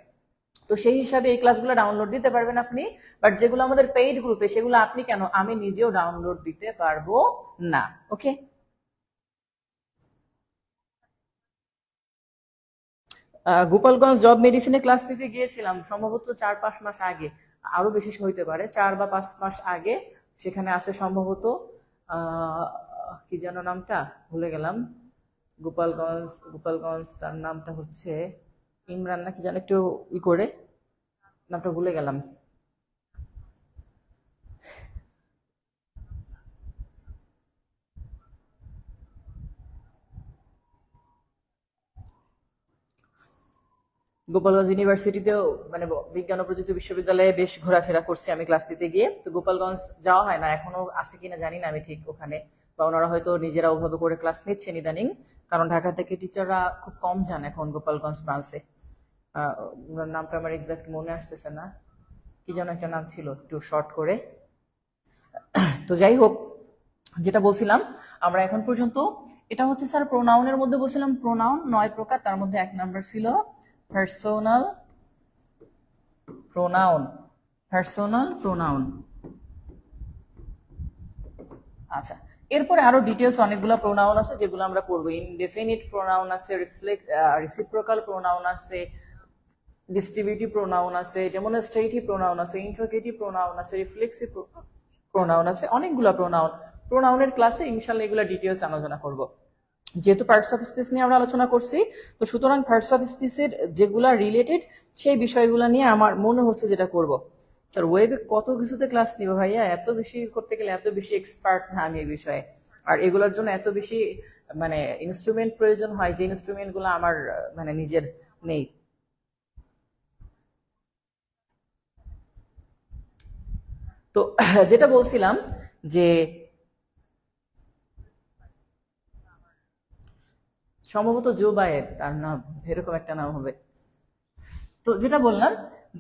তো সেই হিসাবে এই ক্লাসগুলো ডাউনলোড দিতে পারবেন আপনি। বাট যেগুলো আমাদের পেইড গ্রুপে, সেগুলো আপনি কেন, আমি নিজেও ডাউনলোড দিতে পারবো না। ওকে, গোপালগঞ্জ জব মেডিসিনে ক্লাস নিতে গিয়েছিলাম সম্ভবত 4-5 মাস আগে, আরো বেশি হইতে পারে, 4 বা 5 মাস আগে। সেখানে আছে সম্ভবত কি যেন নামটা ভুলে গেলাম, গোপালগঞ্জ, গোপালগঞ্জ তার নামটা হচ্ছে ইমরান না কি যেন, একটু ই করে নামটা ভুলে গেলাম। গোপালগঞ্জ ইউনিভার্সিটিতেও, মানে বিজ্ঞান ও প্রযুক্তি বিশ্ববিদ্যালয়ে বেশ ঘোরাফেরা করছি আমি ক্লাস দিতে গিয়ে। তো গোপালগঞ্জ যাওয়া হয় না, এখনো আছে কিনা জানি না আমি ঠিক ওখানে, বা ওনারা হয়তো নিজেরা ওভাবে করে ক্লাস নিচ্ছেন ইদানিং, কারণ ঢাকা থেকে টিচাররা খুব কম যান এখন গোপালগঞ্জ ব্রাঞ্চে। ওনার নামটা আমার এক্সাক্ট মনে আসতেছে না, কি যেন একটা নাম ছিল একটু শর্ট করে। তো যাই হোক, যেটা বলছিলাম, আমরা এখন পর্যন্ত, এটা হচ্ছে স্যার প্রোনাউনের মধ্যে বলছিলাম, প্রোনাউন 9 প্রকার, তার মধ্যে 1 নাম্বার ছিল পার্সোনাল প্রোনাউন। Personal pronoun. আচ্ছা, এরপরে আরো ডিটেলস অনেকগুলো প্রোনাউন আছে যেগুলো আমরা পড়বো। ইনডেফিনিট প্রোনাউন আছে, রিসিপ্রোকাল প্রোনাউন আছে, ডিস্ট্রিবিউটিভ প্রোনাউন আছে, ডেমনস্ট্রেটিভ প্রোনাউন আছে, ইন্ট্রোগেটিভ প্রোনাউন আছে, রিফ্লেক্সিভ প্রোনাউন আছে, অনেকগুলো প্রোনাউন। প্রোনাউনের ক্লাসে ইনশাল্লাহ এগুলো ডিটেলস আলোচনা করব। যেহেতু পার্টস অফ স্পিচ নিয়ে আমরা আলোচনা করছি, তো সুতরাং পার্টস অফ স্পিচের যেগুলা রিলেটেড সেই বিষয়গুলো নিয়ে আমার মনে হচ্ছে যেটা করব। স্যার ওয়েবে কত কিছুতে ক্লাস নিব ভাইয়া, এত বেশি করতে গেলে এত বেশি এক্সপার্ট না আমি এই বিষয়ে। আর এগুলোর জন্য এত বেশি মানে ইনস্ট্রুমেন্ট প্রয়োজন হয়, যে ইনস্ট্রুমেন্ট গুলো আমার মানে নিজের নেই। তো যেটা বলছিলাম যে সম্ভবত জোবায়ের তার নাম, এরকম একটা নাম হবে। তো যেটা বললাম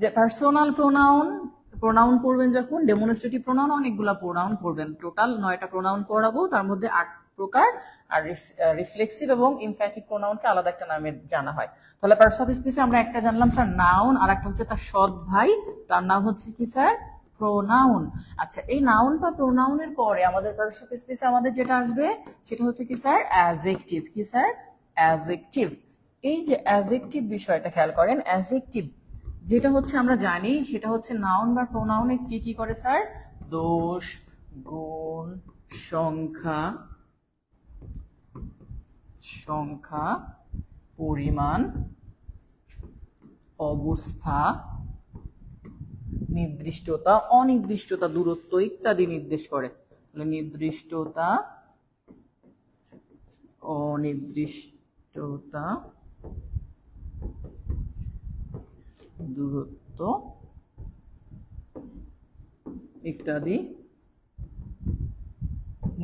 যে পার্সোনাল প্রোনাউন, প্রোনাউন পড়বেন যখন, ডেমনস্ট্রেটিভ প্রোনাউন অনেকগুলা প্রোনাউন পড়বেন, টোটাল 9টা প্রোনাউন পড়াবো, তার মধ্যে 8 প্রকার। আর রিফ্লেক্সিভ এবং ইমফ্যাটিক প্রোনাউনকে আলাদা একটা নামে জানা হয়। তাহলে পার্টস অফ স্পিচে আমরা একটা জানলাম স্যার নাউন, আর একটা হচ্ছে তার সৎ ভাই, তার নাম হচ্ছে কি স্যার? প্রোনাউন। আচ্ছা, এই নাউন বা প্রোনাউনের পরে আমাদের পার্টস অফ স্পিচে আমাদের যেটা আসবে সেটা হচ্ছে কি স্যার? অ্যাডজেক্টিভ। কি স্যার? অ্যাডজেক্টিভ। এই যে অ্যাডজেক্টিভ বিষয়টা খেয়াল করেন, অ্যাডজেক্টিভ যেটা হচ্ছে আমরা জানি সেটা হচ্ছে নাউন বা প্রোনাউনে কি কি করে স্যার? দোষ, গুণ, সংখ্যা, সংখ্যা, পরিমাণ, অবস্থা, নির্দিষ্টতা, অনির্দিষ্টতা, দূরত্ব ইত্যাদি নির্দেশ করে। নির্দিষ্টতা, অনির্দিষ্টতা, দূরত্ব, ইত্যাদি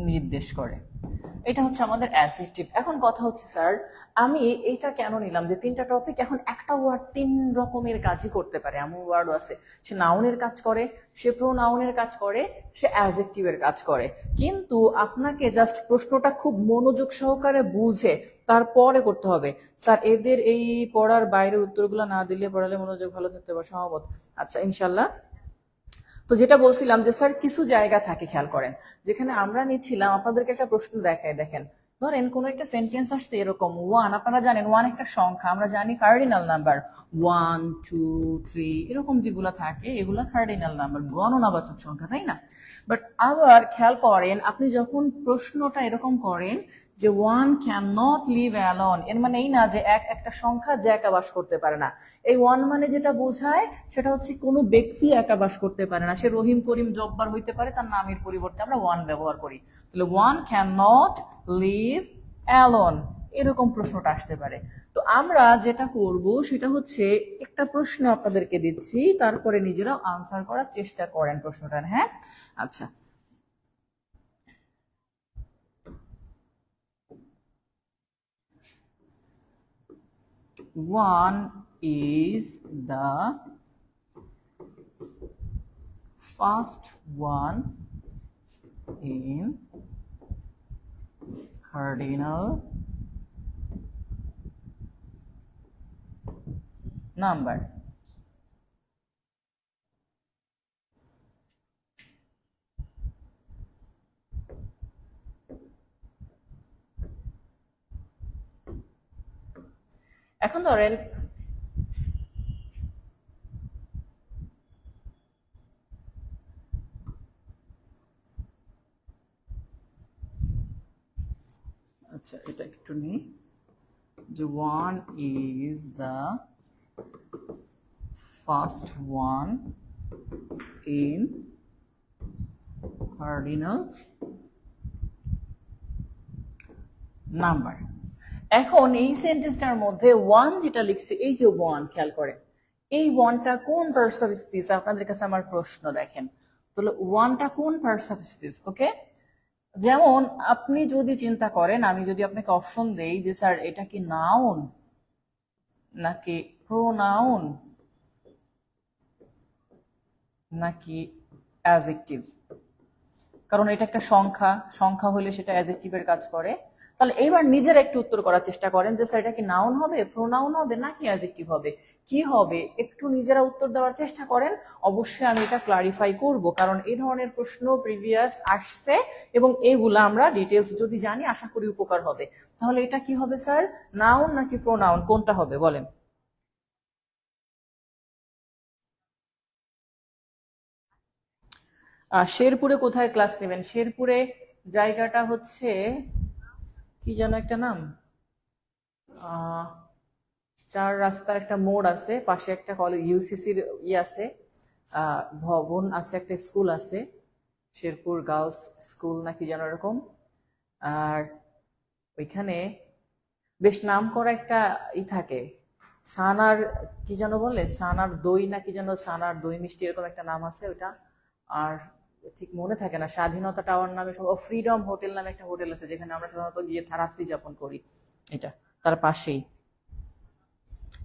নির্দেশ করে। এটা হচ্ছে আমাদের অ্যাডজেক্টিভ। এখন কথা হচ্ছে স্যার, আমি এইটা কেন নিলাম যে তিনটা টপিক, এখন একটা ওয়ার্ড তিন রকমের কাজই করতে পারে, এমন ওয়ার্ডও আছে সে নাউনের কাজ করে, সে প্রোনাউনের কাজ করে, সে অ্যাডজেক্টিভের কাজ করে। কিন্তু আপনাকে জাস্ট প্রশ্নটা খুব মনোযোগ সহকারে বুঝে তারপরে করতে হবে। স্যার এদের এই পড়ার বাইরের উত্তরগুলো না দিলে পড়ালে মনোযোগ ভালো থাকতে পারে, সহমত? আচ্ছা, ইনশাল্লাহ। তো যেটা বলছিলাম যে স্যার কিছু জায়গা থাকে, খেয়াল করেন, যেখানে আমরা নিচ্ছিলাম আপনাদেরকে একটা প্রশ্ন দেখায়, দেখেন ধরেন কোন একটা সেন্টেন্স আসছে এরকম ওয়ান, আপনারা জানেন ওয়ান একটা সংখ্যা, আমরা জানি কার্ডিনাল নাম্বার, 1 2 3 এরকম যেগুলো থাকে এগুলো কার্ডিনাল নাম্বার, গণনাবাচক সংখ্যা, তাই না? বাট আবার খেয়াল করেন, আপনি যখন প্রশ্নটা এরকম করেন যে one can not live alone, এর মানে এই না যে একটা সংখ্যা যে একা বাস করতে পারে না। এই ওয়ান মানে যেটা বোঝায় সেটা হচ্ছে কোনো ব্যক্তি একা বাস করতে পারে না, সে রহিম করিম জব্বার হইতে পারে, তার নামের পরিবর্তে আমরা ওয়ান ব্যবহার করি। তাহলে one can not live alone, এরকম প্রশ্নটা আসতে পারে। তো আমরা যেটা করব সেটা হচ্ছে একটা প্রশ্ন আপনাদেরকে দিচ্ছি, তারপরে নিজেরাও আনসার করার চেষ্টা করেন প্রশ্নটার। হ্যাঁ, আচ্ছা। One is the first one in cardinal number. এখন ধরেন আচ্ছা, এটা একটু নিই যে one is the first one in cardinal number. এখন এই সেন্টেন্সটার মধ্যে ওয়ান যেটা লিখছে, এই যে ওয়ান, খেয়াল করেন এই ওয়ানটা কোন পার্টস অফ স্পিচ, আপনাদের কাছে আমার প্রশ্ন, দেখেন তাহলে ওয়ানটা কোন পার্টস অফ স্পিচ। ওকে, যেমন আপনি যদি চিন্তা করেন, আমি যদি আপনাকে অপশন দেই যে স্যার এটা কি নাউন নাকি প্রোনাউন নাকি অ্যাডজেক্টিভ, কারণ এটা একটা সংখ্যা, সংখ্যা হলে সেটা অ্যাডজেক্টিভের কাজ করে। তাহলে এইবার নিজের একটু উত্তর করার চেষ্টা করেন যে স্যার এটা কি নাউন হবে, প্রোনাউন হবে নাকি অ্যাডজেক্টিভ হবে, কি হবে, একটু নিজেরা উত্তর দেওয়ার চেষ্টা করেন। অবশ্যই আমি এটা ক্লারিফাই করব, কারণ এই ধরনের প্রশ্ন প্রিভিয়াস আসছে এবং এইগুলা আমরা ডিটেলস যদি জানি আশা করি উপকার হবে। তাহলে এটা কি হবে স্যার, নাউন নাকি প্রোনাউন, কোনটা হবে বলেন? শেরপুরে কোথায় ক্লাস নেবেন? শেরপুরে জায়গাটা হচ্ছে কি যেন একটা নাম, আহ চার রাস্তার একটা মোড় আছে, পাশে একটা কলেজ ইউসিসির আছে, ভবন আছে, একটা স্কুল আছে, শেরপুর গার্লস স্কুল নাকি যেন এরকম। আর ওইখানে বেশ নাম করা একটা থাকে, সানার কি যেন বলে, সানার দই নাকি যেন, সানার দই মিষ্টি এরকম একটা নাম আছে ওইটা। আর ঠিক মনে থাকে না, স্বাধীনতা টাওয়ার নামে, ফ্রিডম হোটেল নামে একটা হোটেল আছে যেখানে আমরা সাধারণত গিয়ে রাত্রি যাপন করি, এটা তার পাশেই।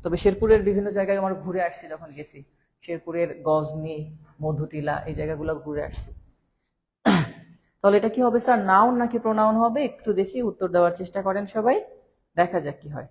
তবে শেরপুরের বিভিন্ন জায়গায় আমার ঘুরে আসছি যখন গেছি, শেরপুরের গজনি, মধুটিলা এই জায়গাগুলো ঘুরে আসছি। তাহলে এটা কি হবে স্যার, নাউন নাকি প্রোনাউন হবে, একটু দেখি উত্তর দেওয়ার চেষ্টা করেন সবাই, দেখা যাক কি হয়।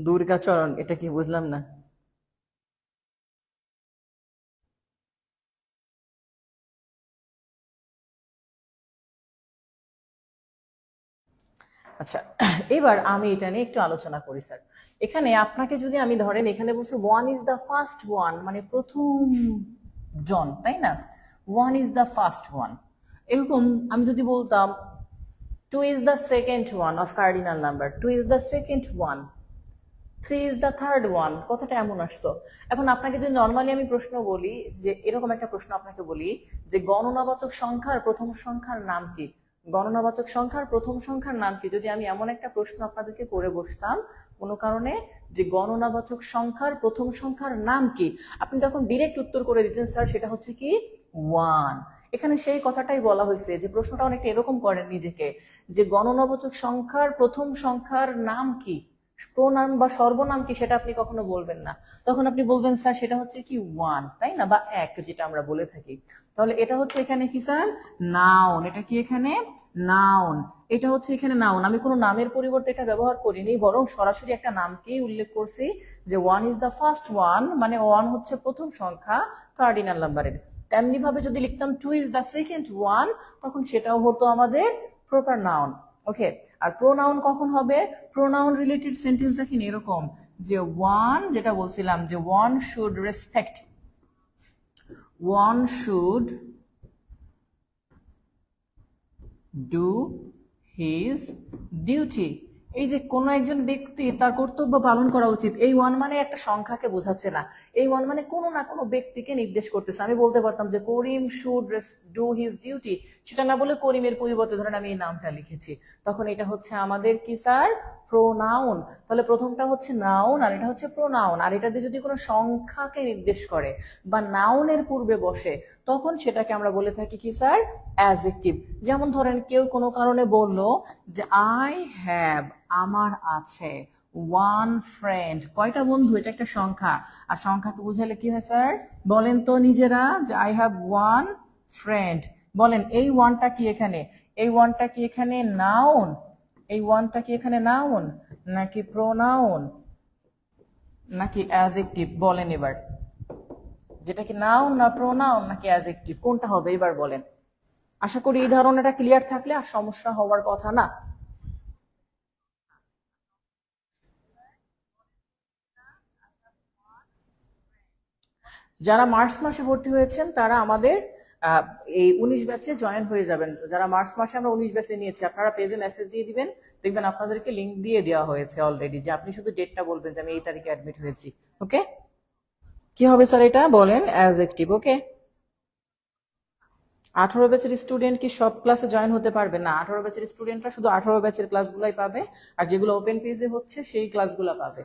দুর্গাচরণ, এটা কি বুঝলাম না। আচ্ছা, এবার আমি এটা নিয়ে একটু আলোচনা করি স্যার। এখানে আপনাকে যদি আমি ধরেন, এখানে বলছে one is the first one, মানে প্রথম জন, তাই না? One is the first one, এরকম আমি যদি বলতাম two is the second one of cardinal number, two is the second one, three is the third one, কথাটা এমন আসতো। এখন আপনাকে যদি নর্মালি আমি প্রশ্ন বলি, যে এরকম একটা প্রশ্ন আপনাকে বলি যে গণনাবাচক সংখ্যার প্রথম সংখ্যার নাম কি, গণনাবাচক সংখ্যার প্রথম সংখ্যার নাম কি, যদি আমি এমন একটা প্রশ্ন আপনাদেরকে করে বসতাম কোনো কারণে, যে গণনাবাচক সংখ্যার প্রথম সংখ্যার নাম কি, আপনি তখন ডিরেক্ট উত্তর করে দিতেন স্যার সেটা হচ্ছে কি ওয়ান। এখানে সেই কথাটাই বলা হয়েছে যে প্রশ্নটা অনেকটা এরকম করেন নিজেকে, যে গণনাবাচক সংখ্যার প্রথম সংখ্যার নাম কি, প্রনাম বা সর্বনাম কি, সেটা আপনি কখনো বলবেন না। তখন আপনি বলবেন স্যার সেটা হচ্ছে কি ওয়ান, তাই না, বা এক, যেটা আমরা বলে থাকি। তাহলে এটা হচ্ছে এখানে কি স্যার, নাউন। এটা কি এখানে নাউন, এটা হচ্ছে এখানে নাউন। আমি কোনো নামের পরিবর্তে এটা ব্যবহার করিনি, বরং সরাসরি একটা নামকেই উল্লেখ করছি, যে one is the first one, মানে ওয়ান হচ্ছে প্রথম সংখ্যা কার্ডিনাল নাম্বারের। তেমনি ভাবে যদি লিখতাম two is the second one, তখন সেটাও হতো আমাদের প্রপার নাউন। ওকে, আর প্রোনাউন কখন হবে? প্রোনাউন রিলেটেড সেন্টেন্স দেখেন এরকম, যে ওয়ান, যেটা বলছিলাম যে one should respect, one should do his duty. এই যে কোনো একজন ব্যক্তি তার কর্তব্য পালন করা উচিত, এই ওয়ান মানে একটা সংখ্যাকে বোঝাচ্ছে না, এই ওয়ান মানে কোনো না কোনো ব্যক্তিকে নির্দেশ করতেছে। আমি বলতে পারতাম যে করিম শুড ডু হিজ ডিউটি, সেটা না বলে করিমের পরিবর্তে ধরেন আমি এই নামটা লিখেছি, তখন এটা হচ্ছে আমাদের কি স্যার প্রোনাউন। তাহলে প্রথমটা হচ্ছে নাউন আর এটা হচ্ছে প্রোনাউন, আর এটা দিয়ে যদি কোনো সংখ্যাকে নির্দেশ করে বা নাউনের পূর্বে বসে, তখন সেটাকে আমরা বলে থাকি কি স্যার অ্যাডজেক্টিভ। যেমন ধরেন কেউ কোনো কারণে বলল যে আই হ্যাভ, আমার আছে, ওয়ান ফ্রেন্ড, কয়টা বন্ধু, এটা একটা সংখ্যা, আর সংখ্যাকে বুঝালে কি হয় স্যার বলেন তো নিজেরা, যে আই হ্যাভ ওয়ান ফ্রেন্ড। বলেন এই ওয়ানটা কি এখানে, এই ওয়ানটা কি এখানে নাউন, এই ওয়ানটা কি এখানে নাউন নাকি প্রোনাউন নাকি অ্যাডজেক্টিভ? বলেন এবার, যেটা কি নাউন না প্রোনাউন নাকি অ্যাডজেক্টিভ, কোনটা হবে এবার বলেন। আশা করি এই ধারণাটা ক্লিয়ার থাকলে আর সমস্যা হওয়ার কথা না। যারা মার্চ মাসে ভর্তি হয়েছেন তারা আমাদের এই 19 ব্যাচে জয়েন হয়ে যাবেন। যারা মার্চ মাসে আমরা 19 ব্যাচে নিয়েছি, আপনারা পেজে মেসেজ দিয়ে দিবেন, দেখবেন আপনাদেরকে লিংক দিয়ে দেওয়া হয়েছে অলরেডি, যে আপনি শুধু ডেটটা বলবেন যে আমি এই তারিখে অ্যাডমিট হয়েছি। ওকে, কি হবে স্যার এটা বলেন, অ্যাডজেক্টিভ। ওকে, 18 ব্যাচের স্টুডেন্ট কি সব ক্লাসে জয়েন হতে পারবে না? 18 ব্যাচের স্টুডেন্টরা শুধু 18 ব্যাচের ক্লাসগুলাই পাবে, আর যেগুলো ওপেন পেজে হচ্ছে সেই ক্লাসগুলো পাবে।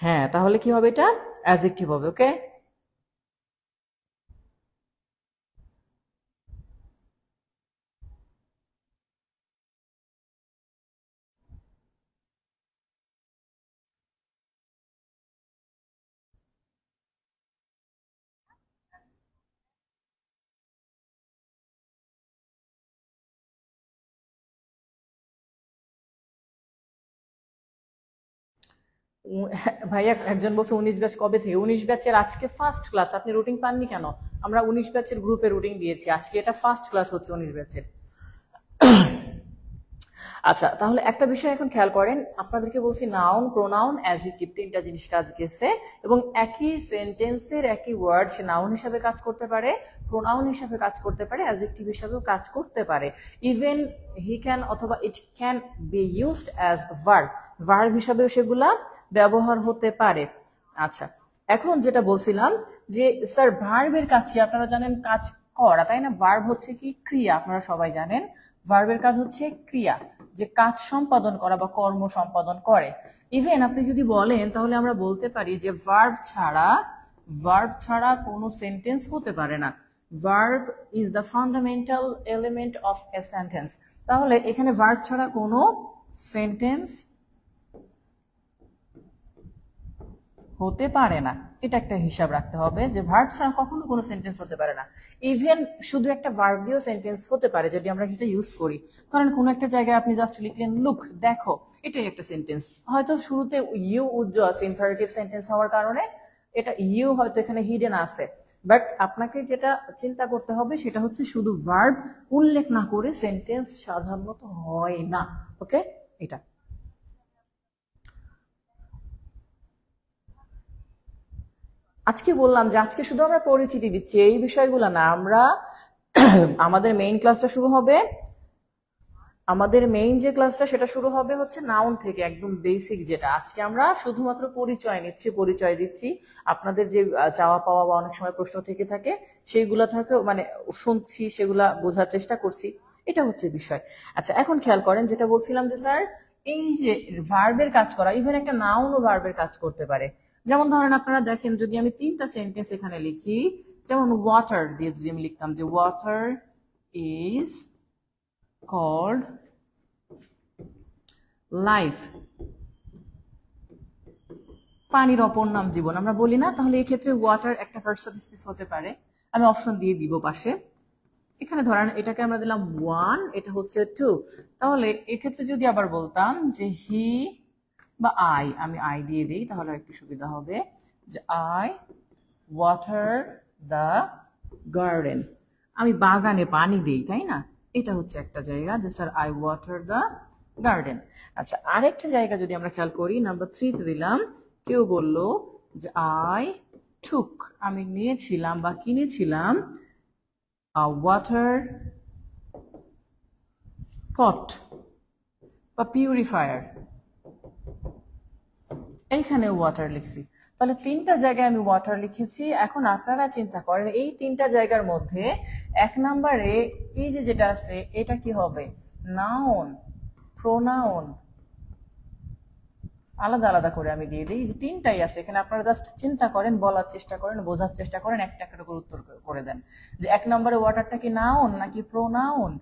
হ্যাঁ, তাহলে কি হবে, এটা অ্যাডজেক্টিভ হবে। ওকে, ভাইয়া একজন বলছে 19 ব্যাচ কবে থেকে? 19 ব্যাচের আজকে ফার্স্ট ক্লাস, আপনি রুটিন পাননি কেন? আমরা 19 ব্যাচের গ্রুপে রুটিন দিয়েছি, আজকে এটা ফার্স্ট ক্লাস হচ্ছে 19 ব্যাচের। আচ্ছা, তাহলে একটা বিষয় এখন খেয়াল করেন, আপনাদেরকে বলছি নাউন প্রোনাউন অ্যাডজেক্টিভ তিনটা জিনিস কাজ গেছে, এবং একই সেন্টেন্সের একই ওয়ার্ড সে নাউন হিসাবে কাজ করতে পারে, প্রোনাউন হিসাবে কাজ করতে পারে, অ্যাডজেক্টিভ হিসাবেও কাজ করতে পারে। ইভেন হি ক্যান অথবা it can be used as verb, verb হিসাবেও সেগুলা ব্যবহার হতে পারে। আচ্ছা, এখন যেটা বলছিলাম যে স্যার ভার্বের কাজ কি? আপনারা জানেন কাজ করা, তাই না? ভার্ব হচ্ছে কি ক্রিয়া, আপনারা সবাই জানেন ভার্বের কাজ হচ্ছে ক্রিয়া, যে কাজ সম্পাদন করা বা কর্ম সম্পাদন করে। ইভেন আপনি যদি বলেন তাহলে আমরা বলতে পারি যে ভার্ব ছাড়া কোনো সেন্টেন্স হতে পারে না। Verb is the fundamental element of a sentence. তাহলে এখানে ভার্ব ছাড়া কোনো সেন্টেন্স হতে পারে না, এটা একটা হিসাব রাখতে হবে যে ভার্ব ছাড়া কখনো কোনো সেন্টেন্স হতে পারে না। ইভেন শুধু একটা ভার্ব দিয়েও সেন্টেন্স হতে পারে যদি আমরা এটা ইউজ করি। কারণ কোনো একটা জায়গায় আপনি জাস্ট লিখলেন লুক, দেখো, এটাই একটা সেন্টেন্স। হয়তো শুরুতে ইউ উজ্জ্ব আছে ইম্পারেটিভ সেন্টেন্স হওয়ার কারণে এটা ইউ হয়তো এখানে হিডেন আছে, বাট আপনাকে যেটা চিন্তা করতে হবে সেটা হচ্ছে শুধু ভার্ব উল্লেখ না করে সেন্টেন্স সাধারণত হয় না। ওকে, এটা আজকে বললাম যে আজকে শুধু আমরা পরিচিতি দিচ্ছি, এই বিষয়গুলো না। আমরা আমাদের মেইন ক্লাসটা শুরু হবে, আমাদের মেইন যে ক্লাসটা সেটা শুরু হবে হচ্ছে নাউন থেকে, একদম বেসিক যেটা। আজকে আমরা শুধুমাত্র পরিচয় নিচ্ছি, পরিচয় দিচ্ছি। আপনাদের যে চাওয়া পাওয়া বা অনেক সময় প্রশ্ন থেকে থাকে সেইগুলা থাকে, মানে শুনছি, সেগুলা বোঝার চেষ্টা করছি, এটা হচ্ছে বিষয়। আচ্ছা, এখন খেয়াল করেন যেটা বলছিলাম যে স্যার এই যে ভার্বের কাজ করা, ইভেন একটা নাউনও ভার্বের কাজ করতে পারে। যেমন ধরেন আপনারা দেখেন, যদি আমি 3টা সেন্টেন্স এখানে লিখি, যেমন ওয়াটার দিয়ে যদি আমি লিখতাম যে ওয়াটার ইজ called life, পানির অপর নাম জীবন আমরা বলি না? তাহলে এই ক্ষেত্রে ওয়াটার একটা পার্সন স্পিচ হতে পারে। আমি অপশন দিয়ে দিব পাশে। এখানে ধরেন এটাকে আমরা দিলাম 1, এটা হচ্ছে 2। তাহলে এক্ষেত্রে যদি আবার বলতাম যে হি বা আমি আই দিয়ে দিই তাহলে একটু সুবিধা হবে, যে আই ওয়াটার দ্য গার্ডেন, আমি বাগানে পানি দিই, তাই না? এটা হচ্ছে একটা জায়গা যে sir I water the garden. আচ্ছা, আরেকটা জায়গা যদি আমরা খেয়াল করি, নাম্বার 3তে দিলাম, কেউ বলল যে আই টুক, আমি নিয়েছিলাম বা কিনেছিলাম ওয়াটার পট বা পিউরিফায়ার, এইখানে ওয়াটার লিখছি। তাহলে 3টা জায়গায় আমি ওয়াটার লিখেছি। এখন আপনারা চিন্তা করেন এই 3টা জায়গার মধ্যে 1 নম্বরে এই যে যেটা আছে এটা কি হবে? Noun, pronoun. আলাদা আলাদা করে আমি দিয়ে দিই, যে 3টাই আছে এখানে। আপনারা জাস্ট চিন্তা করেন, বলার চেষ্টা করেন, বোঝার চেষ্টা করেন, একটা একটা করে উত্তর করে দেন যে 1 নম্বরে ওয়াটারটা কি নাউন নাকি প্রোনাউন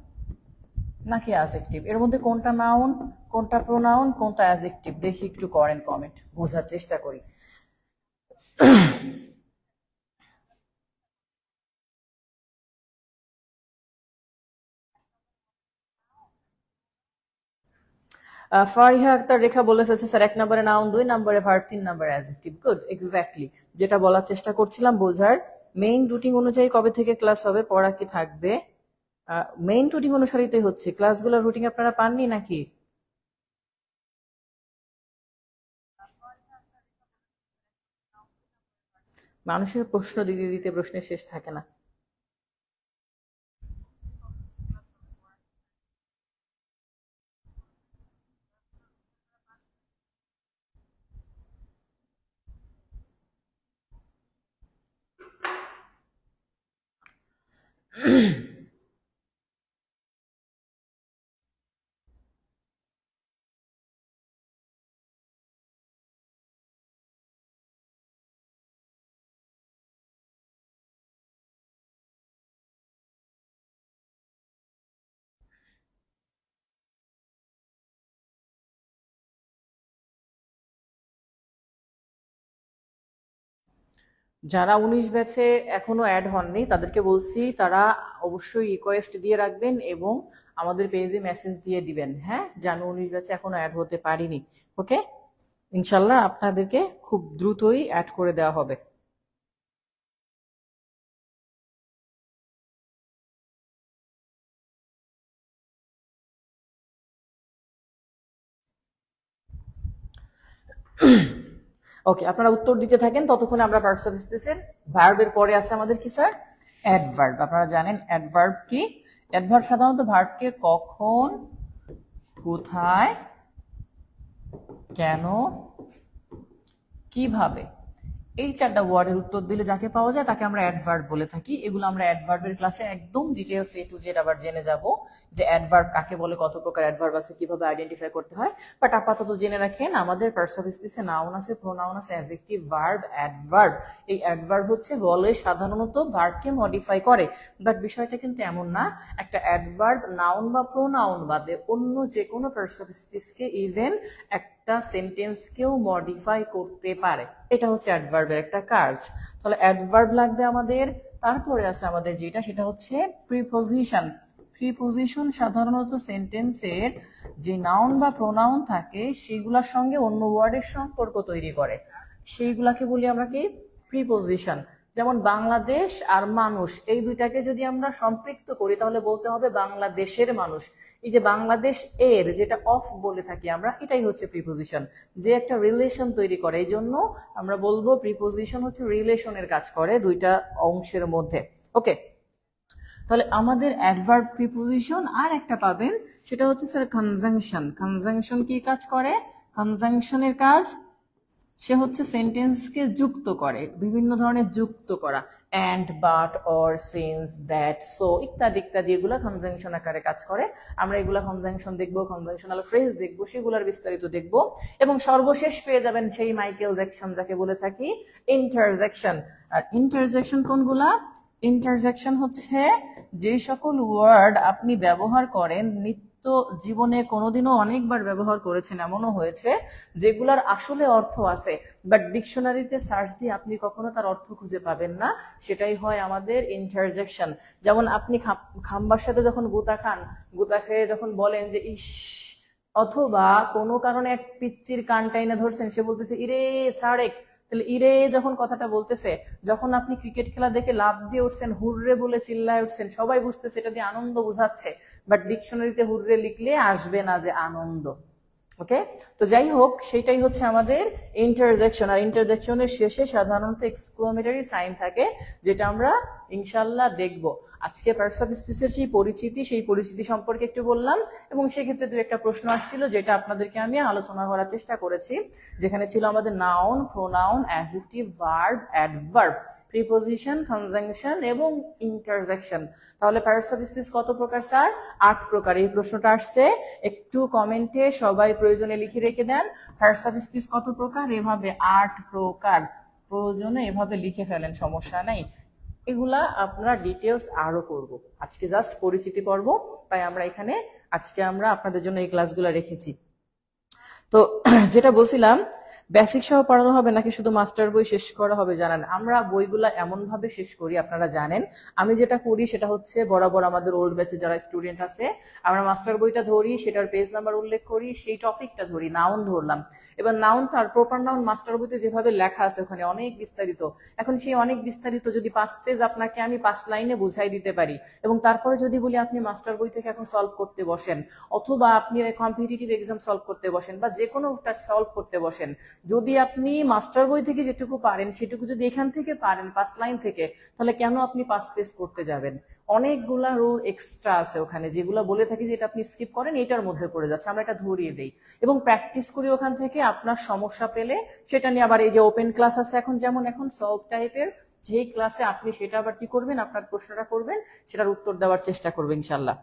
নাকি অ্যাডজেক্টিভ, এর মধ্যে কোনটা নাউন, কোনটা প্রোনাউন, কোনটা অ্যাডজেক্টিভ, দেখি একটু করেন কমেন্ট, বোঝার চেষ্টা করি। ফারিহা আক্তার রেখা বলে ফেলছে স্যার 1 নম্বরে নাউন, 2 নম্বরে ভার্ব, 3 নম্বরে অ্যাডজেক্টিভ। গুড, এক্স্যাক্টলি যেটা বলার চেষ্টা করছিলাম বোঝার। মেইন রুটিন অনুযায়ী কবে থেকে ক্লাস হবে, পড়া কি থাকবে? মেইন রুটিন অনুসারিতই হচ্ছে ক্লাসগুলোর রুটিন, আপনারা পাননি নাকি? মানুষের প্রশ্ন দিতে দিতে প্রশ্নের শেষ থাকে না। যারা 19 ব্যাচে এখনো অ্যাড হননি তাদেরকে বলছি তারা অবশ্যই রিকোয়েস্ট দিয়ে রাখবেন এবং আমাদের পেজে মেসেজ দিয়ে দিবেন, হ্যাঁ, যে আমি 19 ব্যাচে এখনো অ্যাড হতে পারিনি। ওকে, ইনশাল্লাহ আপনাদেরকে খুব দ্রুতই অ্যাড করে দেওয়া হবে। ওকে, আপনারা উত্তর দিতে থাকেন, ততক্ষণে আমরা পার্টস অফ স্পিচের ভার্বের পরে আছে আমাদের কি স্যার? অ্যাডভার্ব। আপনারা জানেন অ্যাডভার্ব কি? অ্যাডভার্ব সাধারণত ভার্বকে কখন, কোথায়, কেন, কিভাবে এই 4টা ওয়ার্ডের উত্তর দিলে যাকে পাওয়া যায় তাকে আমরা অ্যাডভার্ব বলে থাকি। এগুলো আমরা অ্যাডভার্বের ক্লাসে একদম ডিটেইলস A to Z আবার জেনে যাব যে অ্যাডভার্ব কাকে বলে, কত প্রকার অ্যাডভার্ব আছে, কিভাবে আইডেন্টিফাই করতে হয়। বাট আপাতত জেনে রাখেন আমাদের পার্টস অফ স্পিচে নাউন আছে, প্রোনাউন আছে, অ্যাডজেক্টিভ, ভার্ব, অ্যাডভার্ব। এই অ্যাডভার্ব হচ্ছে বলে সাধারণত ভার্বকে মডিফাই করে, বাট বিষয়টা কিন্তু এমন না। একটা অ্যাডভার্ব নাউন বা প্রোনাউন বাদে অন্য যে কোনো পার্টস অফ স্পিচকে ইভেন একটা সেন্টেন্সকেও মডিফাই করতে পারে। এটা হচ্ছে অ্যাডভার্বের একটা কাজ। তাহলে অ্যাডভার্ব লাগবে আমাদের। তারপরে আছে আমাদের যেটা, সেটা হচ্ছে প্রিপোজিশন। প্রিপোজিশন সাধারণত সেন্টেন্সের যে নাউন বা প্রোনাউন থাকে সেগুলোর সঙ্গে অন্য ওয়ার্ডের সম্পর্ক তৈরি করে, সেইগুলাকে বলি আমরা কি, প্রিপোজিশন। যেমন বাংলাদেশ আর মানুষ, এই দুইটাকে যদি আমরা সম্পৃক্ত করি তাহলে বলতে হবে বাংলাদেশের মানুষ। এই যে বাংলাদেশ এর, যেটা অফ বলে থাকি আমরা, এটাই হচ্ছে প্রিপোজিশন, যে একটা রিলেশন তৈরি করে। এই জন্য আমরা বলবো প্রিপোজিশন হচ্ছে রিলেশনের কাজ করে দুইটা অংশের মধ্যে। ওকে, তাহলে আমাদের অ্যাডভার্ব, প্রিপোজিশন আর একটা পাবেন, সেটা হচ্ছে স্যার কনজাংশন। কনজাংশন কি কাজ করে? কনজাংশনের কাজ, সে হচ্ছে সেন্টেন্সকে যুক্ত করে, বিভিন্ন ধরনের যুক্ত করা, and, but, or, since, that, so ইত্যাদি ইত্যাদি, এগুলা কনজাংশন আকারে কাজ করে। আমরা এগুলা কনজাংশন দেখবো, কনজাংশনাল ফ্রেজ দেখবো, সেগুলার বিস্তারিত দেখবো। এবং সর্বশেষ পেয়ে যাবেন সেই মাইকেল জ্যাকসন যাকে বলে থাকি ইন্টারজেকশন। আর ইন্টারজেকশন কোনগুলা? ইন্টারজেকশন হচ্ছে যে সকল ওয়ার্ড আপনি ব্যবহার করেন নিত্য জীবনে, কোনোদিনও অনেকবার ব্যবহার করেছেন, এমনও হয়েছে যেগুলার আসলে অর্থ আছে, বাট ডিকশনারিতে সার্চ দিয়ে আপনি কখনো তার অর্থ খুঁজে পাবেন না, সেটাই হয় আমাদের ইন্টারজেকশন। যেমন আপনি খাম্বার সাথে যখন গুতা খান, গুতা খেয়ে যখন বলেন যে ইস, অথবা কোনো কারণে এক পিচ্চির কান টাইনা ধরছেন, সে বলতেছে ইরে ছাড়েক, তাহলে ইরে যখন কথাটা বলতেছে, যখন আপনি ক্রিকেট খেলা দেখে লাফ দিয়ে উঠছেন, হুররে বলে চিল্লায় উঠছেন, সবাই বুঝতেছে এটা দিয়ে আনন্দ বোঝাচ্ছে, বাট ডিকশনারিতে হুররে লিখলে আসবে না যে আনন্দ। ওকে, তো যাই হোক, সেটাই হচ্ছে আমাদের ইন্টারজেকশন। আর ইন্টারজেকশনের শেষে সাধারণত এক্সক্লামেটরি সাইন থাকে, যেটা আমরা ইনশাল্লাহ দেখব। আজকে পার্টস অফ স্পিচের সেই পরিচিতি সম্পর্কে একটু বললাম, এবং সেক্ষেত্রে দু একটা প্রশ্ন আসছিল যেটা আপনাদেরকে আমি আলোচনা করার চেষ্টা করেছি, যেখানে ছিল আমাদের noun, pronoun, adjective, verb, adverb, preposition, conjunction এবং ইন্টারজেকশন। তাহলে পার্টস অফ স্পিচ কত প্রকার স্যার? 8 প্রকার। এই প্রশ্নটা আসছে, একটু কমেন্টে সবাই প্রয়োজনে লিখে রেখে দেন পার্টস অফ স্পিচ কত প্রকার, এভাবে 8 প্রকার, প্রয়োজনে এভাবে লিখে ফেলেন, সমস্যা নাই। এগুলা আপনারা ডিটেলস আরো করব, আজকে জাস্ট পরিচিতি পর্ব, তাই আমরা এখানে আজকে আমরা আপনাদের জন্য এই ক্লাসগুলো রেখেছি। তো যেটা বলছিলাম, বেসিক সহ পড়ানো হবে নাকি শুধু মাস্টার বই শেষ করা হবে জানেন? আমরা বইগুলা এমন ভাবে শেষ করি, আপনারা জানেন আমি যেটা করি সেটা হচ্ছে বরাবর আমাদের ওল্ড ব্যাচে যারা স্টুডেন্ট আছে, আমরা মাস্টার বইটা ধরি, সেটার পেজ নাম্বার উল্লেখ করি, সেই টপিকটা ধরি, নাউন ধরলাম, এবার নাউনটা আর প্রপার নাউন মাস্টার বইতে যেভাবে লেখা আছে ওখানে অনেক বিস্তারিত, এখন সেই অনেক বিস্তারিত যদি 5 পেজ আপনাকে আমি 5 লাইনে বুঝাই দিতে পারি, এবং তারপরে যদি বলি আপনি মাস্টার বই থেকে এখন সলভ করতে বসেন, অথবা আপনি কম্পিটিটিভ এক্সাম সলভ করতে বসেন, বা যে কোনো সলভ করতে বসেন, যদি আপনি মাস্টার বই থেকে যেটুকু পারেন সেটুকু যদি এখান থেকে পারেন 5 লাইন থেকে, তাহলে কেন আপনি 5 পেজ করতে যাবেন? অনেকগুলা রুল এক্সট্রা আছে ওখানে, যেগুলো বলে থাকি যে এটা আপনি স্কিপ করেন, এটার মধ্যে পড়ে যাচ্ছে, আমরা এটা ধরিয়ে দেই এবং প্র্যাকটিস করি ওখান থেকে। আপনার সমস্যা পেলে সেটা নিয়ে আবার এই যে ওপেন ক্লাস আছে এখন, যেমন এখন সলভ টাইপের, যেই ক্লাসে আপনি সেটা আবার কি করবেন, আপনার প্রশ্নটা করবেন, সেটার উত্তর দেওয়ার চেষ্টা করবেন ইনশাল্লাহ।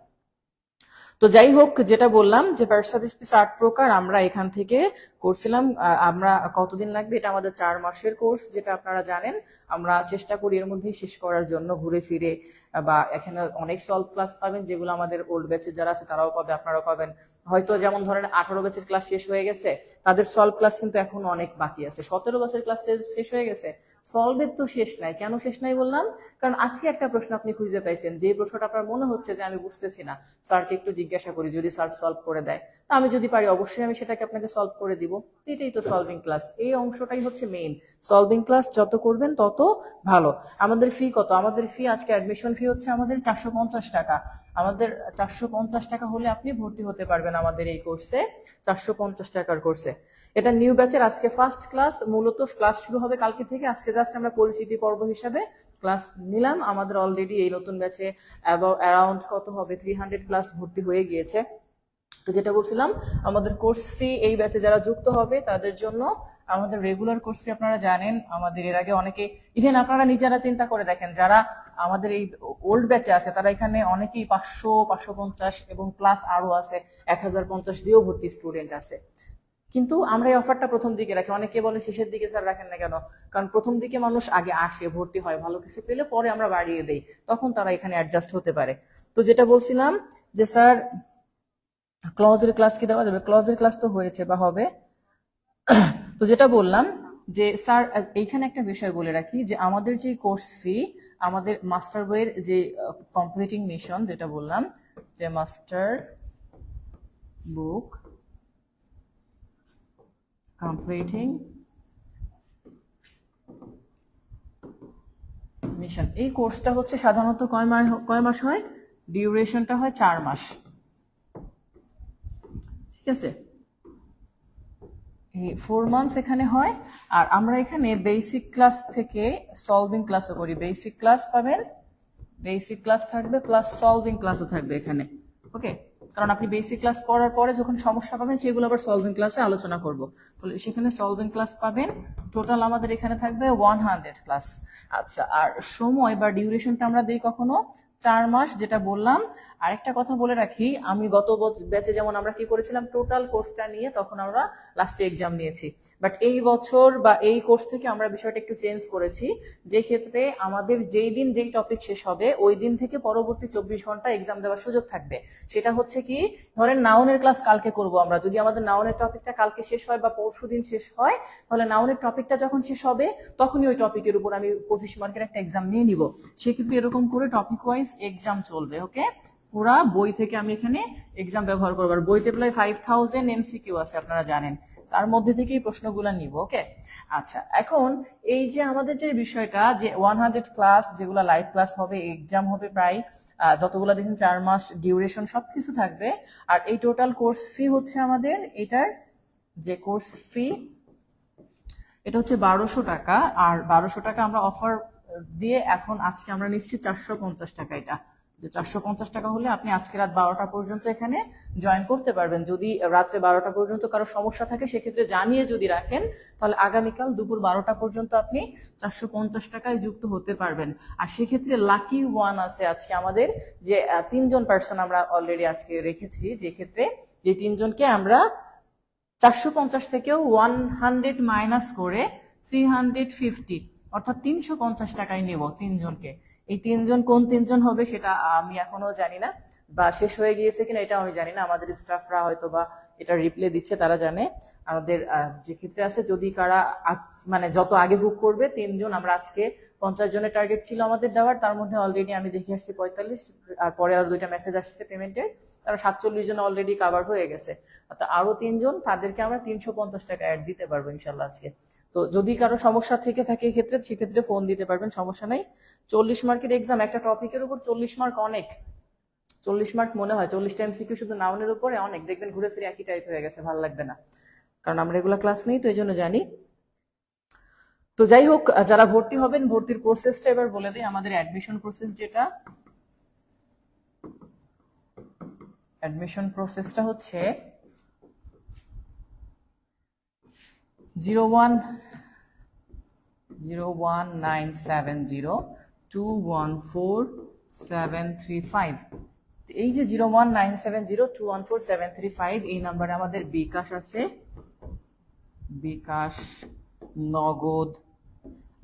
তো যাই হোক, যেটা বললাম যে পার্টস অফ স্পিচ 8 প্রকার আমরা এখান থেকে করছিলাম। আমরা কতদিন লাগবে? এটা আমাদের 4 মাসের কোর্স, যেটা আপনারা জানেন। আমরা চেষ্টা করি এর মধ্যেই শেষ করার জন্য, ঘুরে ফিরে, বা এখানে অনেক সলভ ক্লাস পাবেন যেগুলো আমাদের ওল্ড ব্যাচের যারা আছে তারাও পাবে, আপনারাও পাবেন। হয়তো যেমন ধরেন 18 ব্যাচের ক্লাস শেষ হয়ে গেছে, তাদের সলভ ক্লাস কিন্তু এখন অনেক বাকি আছে। 17 ব্যাচের ক্লাস শেষ হয়ে গেছে, সলভের তো শেষ নাই। কেন শেষ নাই বললাম? কারণ আজকে একটা প্রশ্ন আপনি খুঁজে পাইছেন, যে প্রশ্নটা আপনার মনে হচ্ছে যে আমি বুঝতেছি না, স্যারকে একটু জিজ্ঞাসা করি, যদি স্যার সলভ করে দেয়, তো আমি যদি পারি অবশ্যই আমি সেটাকে আপনাকে সলভ করে দিব। এটাই তো সলভিং ক্লাস, এই অংশটাই হচ্ছে মেইন। সলভিং ক্লাস যত করবেন তত ভালো। আমাদের ফি কত? আমাদের ফি আজকে অ্যাডমিশন ফি হচ্ছে আমাদের 450 টাকা। আমাদের 450 টাকা হলে আপনি ভর্তি হতে পারবেন আমাদের এই কোর্সে, 450 টাকার কোর্সে। এটা নিউ ব্যাচের আজকে ফার্স্ট ক্লাস। মূলত ক্লাস শুরু হবে কালকে থেকে, আজকে জাস্ট আমরা পরিচিতি পর্ব হিসাবে ক্লাস নিলাম। আমাদের অলরেডি এই নতুন ব্যাচে অ্যারাউন্ড কত হবে 300 প্লাস ভর্তি হয়ে গিয়েছে। তো যেটা বলছিলাম, আমাদের কোর্স ফি এই ব্যাচে যারা যুক্ত হবে তাদের জন্য আমাদের রেগুলার কোর্স ফি আপনারা জানেন, আমাদের এর আগে অনেকে, ইভেন আপনারা নিজেরা চিন্তা করে দেখেন, যারা আমাদের এই ওল্ড ব্যাচে আছে তারা এখানে অনেকেই 500, 550 এবং প্লাস আরো আছে 1050 দিয়েও ভর্তি স্টুডেন্ট আছে। কিন্তু আমরা এই অফারটা প্রথম দিকে রাখি। অনেকে বলে শেষের দিকে স্যার রাখেন না কেন? কারণ প্রথম দিকে মানুষ আগে আসে, ভর্তি হয়, ভালো কিছু পেলে পরে আমরা বাড়িয়ে দেই, তখন তারা এখানে অ্যাডজাস্ট হতে পারে। তো যেটা বলছিলাম যে স্যার ক্লজের ক্লাস কি দেওয়া যাবে? ক্লজের ক্লাস তো হয়েছে বা হবে। তো যেটা বললাম যে স্যার এইখানে একটা বিষয় বলে রাখি যে আমাদের যে কোর্স ফি, আমাদের মাস্টার বইয়ের যে কমপ্লিটিং মিশন যেটা বললাম, যে মাস্টার বুক কমপ্লিটিং মিশন, এই কোর্সটা হচ্ছে সাধারণত কয় মাস হয়? ডিউরেশনটা হয় 4 মাস, ঠিক আছে? 4 মান্থস এখানে হয়। আর আমরা এখানে বেসিক ক্লাস থেকে সলভিং ক্লাসও করি। বেসিক ক্লাস পাবেন, বেসিক ক্লাস থাকবে প্লাস সলভিং ক্লাসও থাকবে এখানে, ওকে? কারণ আপনি বেসিক ক্লাস করার পরে যখন সমস্যা পাবেন সেগুলো আবার সলভিং ক্লাসে আলোচনা করব, তাহলে সেখানে সলভিং ক্লাস পাবেন। টোটাল আমাদের এখানে থাকবে 100 ক্লাস। আচ্ছা, আর সময় বা ডিউরেশনটা আমরা দিই কখনো 4 মাস, যেটা বললাম। আরেকটা কথা বলে রাখি, আমি গত ব্যাচে যেমন আমরা কি করেছিলাম, টোটাল কোর্সটা নিয়ে তখন আমরা লাস্টে এক্সাম নিয়েছি। বাট এই বছর বা এই কোর্স থেকে আমরা বিষয়টা একটু চেঞ্জ করেছি, যে ক্ষেত্রে আমাদের যেই দিন যেই টপিক শেষ হবে ওই দিন থেকে পরবর্তী 24 ঘন্টা এক্সাম দেওয়ার সুযোগ থাকবে। সেটা হচ্ছে কি, ধরেন নাউনের ক্লাস কালকে করব আমরা, যদি আমাদের নাউনের টপিকটা কালকে শেষ হয় বা পরশু দিন শেষ হয়, তাহলে নাউনের টপিকটা যখন শেষ হবে তখনই ওই টপিকের উপর আমি 25 মার্কের একটা এক্সাম নিয়ে নিব। সেক্ষেত্রে এরকম করে টপিক ওয়াইজ এক্সাম চলবে, ওকে? পুরা বই থেকে আমি এখানে এক্সাম ব্যবহার করবো। আর বইতে প্রায় 5000 এমসিকিউ আছে, আপনারা জানেন, তার মধ্যে থেকেই প্রশ্নগুলো নিব, ওকে? আচ্ছা, এখন এই যে আমাদের যে বিষয়টা, যে 100 ক্লাস যেগুলো লাইভ ক্লাস হবে, এক্সাম হবে প্রায় যতগুলো দেখেন 4 মাস ডিউরেশন, সবকিছু থাকবে। আর এই টোটাল কোর্স ফি হচ্ছে আমাদের, এটার যে কোর্স ফি এটা হচ্ছে 1200 টাকা। আর 1200 টাকা আমরা অফার দিয়ে এখন আজকে আমরা নিচ্ছি 450 টাকা। এটা যে 450 টাকা হলে আপনি আজকে রাত 12টা পর্যন্ত এখানে জয়েন করতে পারবেন। যদি রাত্রে 12টা পর্যন্ত কারো সমস্যা থাকে সেক্ষেত্রে জানিয়ে যদি রাখেন, তাহলে আগামীকাল দুপুর 12টা পর্যন্ত আপনি 450 টাকায় যুক্ত হতে পারবেন। আর সেক্ষেত্রে লাকি ওয়ান আছে আজকে আমাদের, যে 3জন পার্সন আমরা অলরেডি আজকে রেখেছি, যে ক্ষেত্রে যে 3জনকে আমরা 450 থেকেও 100 মাইনাস করে 350, অর্থাৎ 350 টাকায় নেব 3জনকে। এই 3জন কোন 3জন হবে সেটা আমি এখনো জানি না, বা শেষ হয়ে গিয়েছে কিনা এটাও আমি জানি না। আমাদের স্টাফরা হয়তো বা এটা রিপ্লে দিচ্ছে, তারা জানে। আমাদের যে ক্ষেত্রে আছে, যদি কারা মানে যত আগে বুক করবে 3জন, আমরা আজকে 50 জনের টার্গেট ছিল আমাদের দেওয়ার, তার মধ্যে অলরেডি আমি দেখে আসছি 45, আর পরে আরো 2টা মেসেজ আসছে পেমেন্টের, তারা 47 জন অলরেডি কাভার হয়ে গেছে। অর্থাৎ আরো 3জন, তাদেরকে আমরা 350 টাকা অ্যাড দিতে পারবো ইনশাল্লাহ আজকে। তো যদি কারো সমস্যা থেকে থাকে এক্ষেত্রে, সেক্ষেত্রে ফোন দিতে পারবেন, সমস্যা নাই। 40 মার্কের এক্সাম, একটা টপিকের উপর 40 মার্ক অনেক। 40 মার্ক মনে হয় 40টা এমসিকিউ শুধু নাউনের উপরে অনেক, দেখবেন ঘুরে ফিরে একই টাইপ হয়ে গেছে, ভালো লাগবে না। কারণ আমরা এগুলা ক্লাস নেই, তো এই জন্য জানি। তো যাই হোক, যারা ভর্তি হবেন ভর্তির প্রসেসটা এবার বলে দিই। আমাদের অ্যাডমিশন প্রসেস যেটা, অ্যাডমিশন প্রসেসটা হচ্ছে 01970214735। এই যে 01970214735, এই নাম্বারে আমাদের বিকাশ আছে, বিকাশ, নগদ,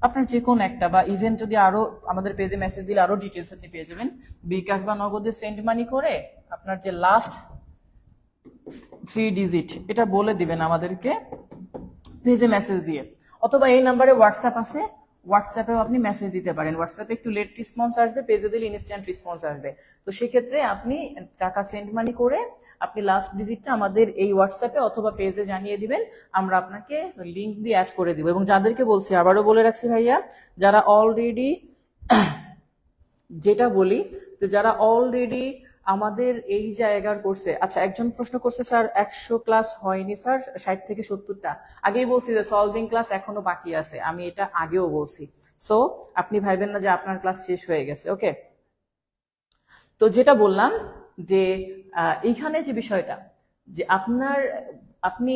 আপনার যে কোন একটা, বা ইভেন যদি আরো আমাদের পেজে মেসেজ দিলে আরো ডিটেলস আপনি পেয়ে যাবেন। বিকাশ বা নগদে সেন্ড মানি করে আপনার যে লাস্ট 3 ডিজিট এটা বলে দিবেন আমাদেরকে পেজে মেসেজ দিয়ে, অথবা এই নাম্বারে হোয়াটসঅ্যাপ আছে, হোয়াটসঅ্যাপেও আপনি মেসেজ দিতে পারেন। হোয়াটসঅ্যাপে একটু লেট রেসপন্স আসবে, পেজে দিলে ইনস্ট্যান্ট রেসপন্স আসবে। তো সেক্ষেত্রে আপনি টাকা সেন্ড মানি করে আপনি লাস্ট ডিজিটটা আমাদের এই হোয়াটসঅ্যাপে অথবা পেজে জানিয়ে দিবেন, আমরা আপনাকে লিংক দিয়ে অ্যাড করে দিব। এবং যাদেরকে বলছি, আবারও বলে রাখছি ভাইয়া, যারা অলরেডি, যেটা বলি যে যারা অলরেডি আমাদের এই জায়গার করছে। আচ্ছা, একজন প্রশ্ন করছে স্যার 100 ক্লাস হয়নি স্যার, 60 থেকে 70টা। আগেই বলছি যে সলভিং ক্লাস এখনো বাকি আছে, আমি এটা আগেও বলছি। সো আপনি ভাইবেন না যে আপনার ক্লাস শেষ হয়ে গেছে, ওকে? তো যেটা বললাম যে এইখানে যে বিষয়টা, যে আপনি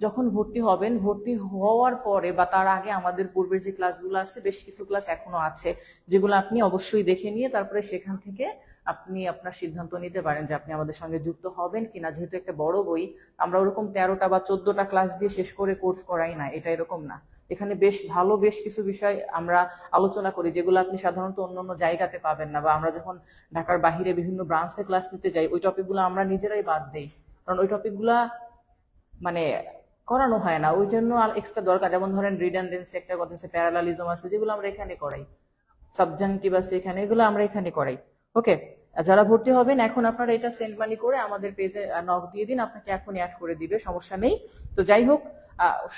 যখন ভর্তি হবেন, ভর্তি হওয়ার পরে বা তার আগে আমাদের পূর্বের যে ক্লাসগুলো আছে, বেশ কিছু ক্লাস এখনো আছে যেগুলো আপনি অবশ্যই দেখে নিয়ে তারপরে সেখান থেকে আপনি আপনার সিদ্ধান্ত নিতে পারেন যে আপনি আমাদের সঙ্গে যুক্ত হবেন কিনা। যেহেতু একটা বড় বই, আমরা ওরকম 13টা বা 14টা ক্লাস দিয়ে শেষ করে কোর্স করাই না, এটা এরকম না। এখানে বেশ কিছু বিষয় আমরা আলোচনা করি যেগুলো আপনি সাধারণত অন্য অন্য জায়গাতে পাবেন না, বা আমরা যখন ঢাকার বাহিরে বিভিন্ন ব্রাঞ্চে ক্লাস নিতে যাই ওই টপিকগুলো আমরা নিজেরাই বাদ দেই, কারণ ওই টপিকগুলা মানে করানো হয় না, ওই জন্য এক্সট্রা দরকার। যেমন ধরেন রিডান্ডেন্সি একটা কথা আছে, প্যারালালিজম আছে, যেগুলো আমরা এখানে করাই, সাবজাংটিভ আছে এখানে, এগুলো আমরা এখানে করাই। ওকে, যারা ভর্তি হবেন এখন আপনারা এটা সেন্ড মানি করে আমাদের পেজে নক দিয়ে দিন, আপনাকে এখনই অ্যাড করে দিবে, সমস্যা নেই। তো যাই হোক,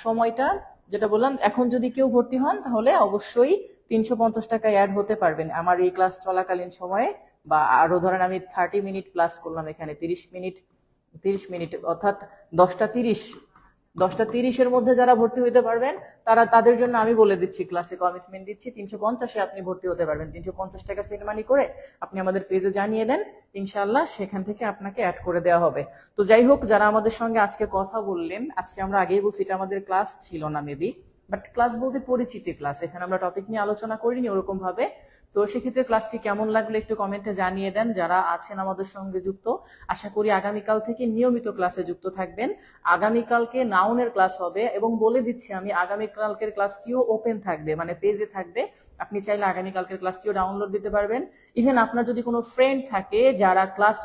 সময়টা যেটা বললাম, এখন যদি কেউ ভর্তি হন তাহলে অবশ্যই 350 টাকায় অ্যাড হতে পারবেন আমার এই ক্লাস চলাকালীন সময়ে। বা আরো ধরেন আমি 30 মিনিট ক্লাস করলাম, এখানে 30 মিনিট অর্থাৎ 10টা 30 মধ্যে যারা ভর্তি হইতে পারবেন তাদের জন্য আমি বলে দিচ্ছি, ক্লাসে কমিটমেন্ট দিচ্ছি, 350-এ আপনি ভর্তি হতে পারবেন। 350 টাকা সেন্ড মানি করে আপনি আমাদের পেজে জানিয়ে দেন, ইনশাআল্লাহ সেখান থেকে আপনাকে অ্যাড করে দেওয়া হবে। তো যাই হোক, যারা আমাদের সঙ্গে আজকে কথা বললেন, আজকে আমরা আগেই বলছি এটা আমাদের ক্লাস ছিল না মেবি, বাট ক্লাস বলতে পরিচিতি ক্লাস, এখানে আমরা টপিক নিয়ে আলোচনা করিনি ওরকম ভাবে। তো সেক্ষেত্রে ক্লাসটি কেমন লাগলো একটু কমেন্টে জানিয়ে দেন। যারা আছেন আমাদের সঙ্গে যুক্ত, আশা করি আগামীকাল থেকে নিয়মিত ক্লাসে যুক্ত থাকবেন। আগামীকালকে নাউনের ক্লাস হবে, এবং বলে দিচ্ছি আমি আগামীকালকের ক্লাসটিও ওপেন থাকবে, মানে পেজে থাকবে, আপনি চাইলে আগামীকালকের ক্লাসটিও ডাউনলোড দিতে পারবেন। ইভেন আপনার যদি কোনো ফ্রেন্ড থাকে যারা ক্লাস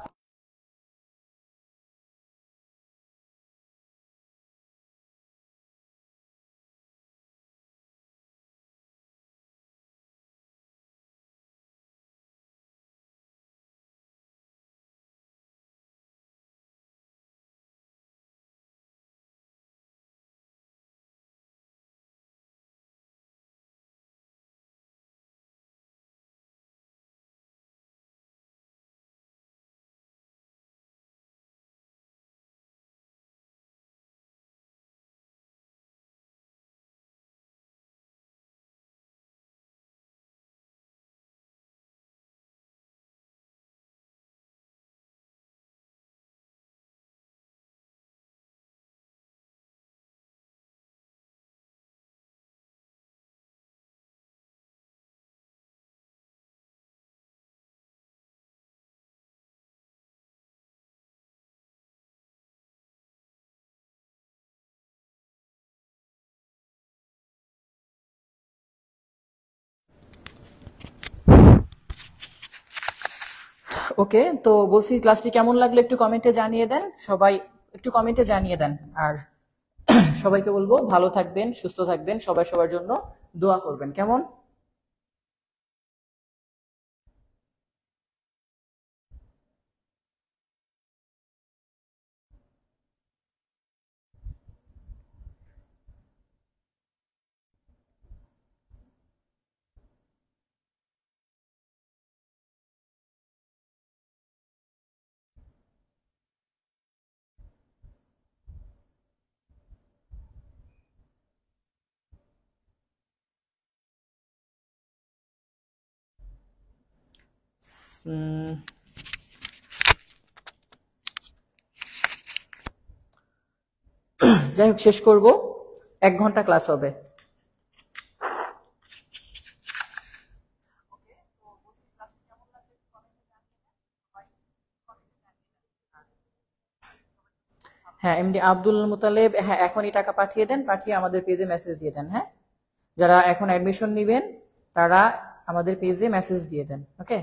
ওকে, তো বলছি ক্লাসটি কেমন লাগলো একটু কমেন্টে জানিয়ে দেন, সবাই একটু কমেন্টে জানিয়ে দেন। আর সবাইকে বলবো ভালো থাকবেন, সুস্থ থাকবেন, সবাই সবার জন্য দোয়া করবেন, কেমন? উম, যাই হোক, শেষ করব, 1 ঘন্টা ক্লাস হবে। হ্যাঁ, এমডি আব্দুল মুতালেব, হ্যাঁ এখনই টাকা পাঠিয়ে দেন, পাঠিয়ে আমাদের পেজে মেসেজ দিয়ে দেন। হ্যাঁ, যারা এখন অ্যাডমিশন নেবেন তারা আমাদের পেজে মেসেজ দিয়ে দেন। ওকে,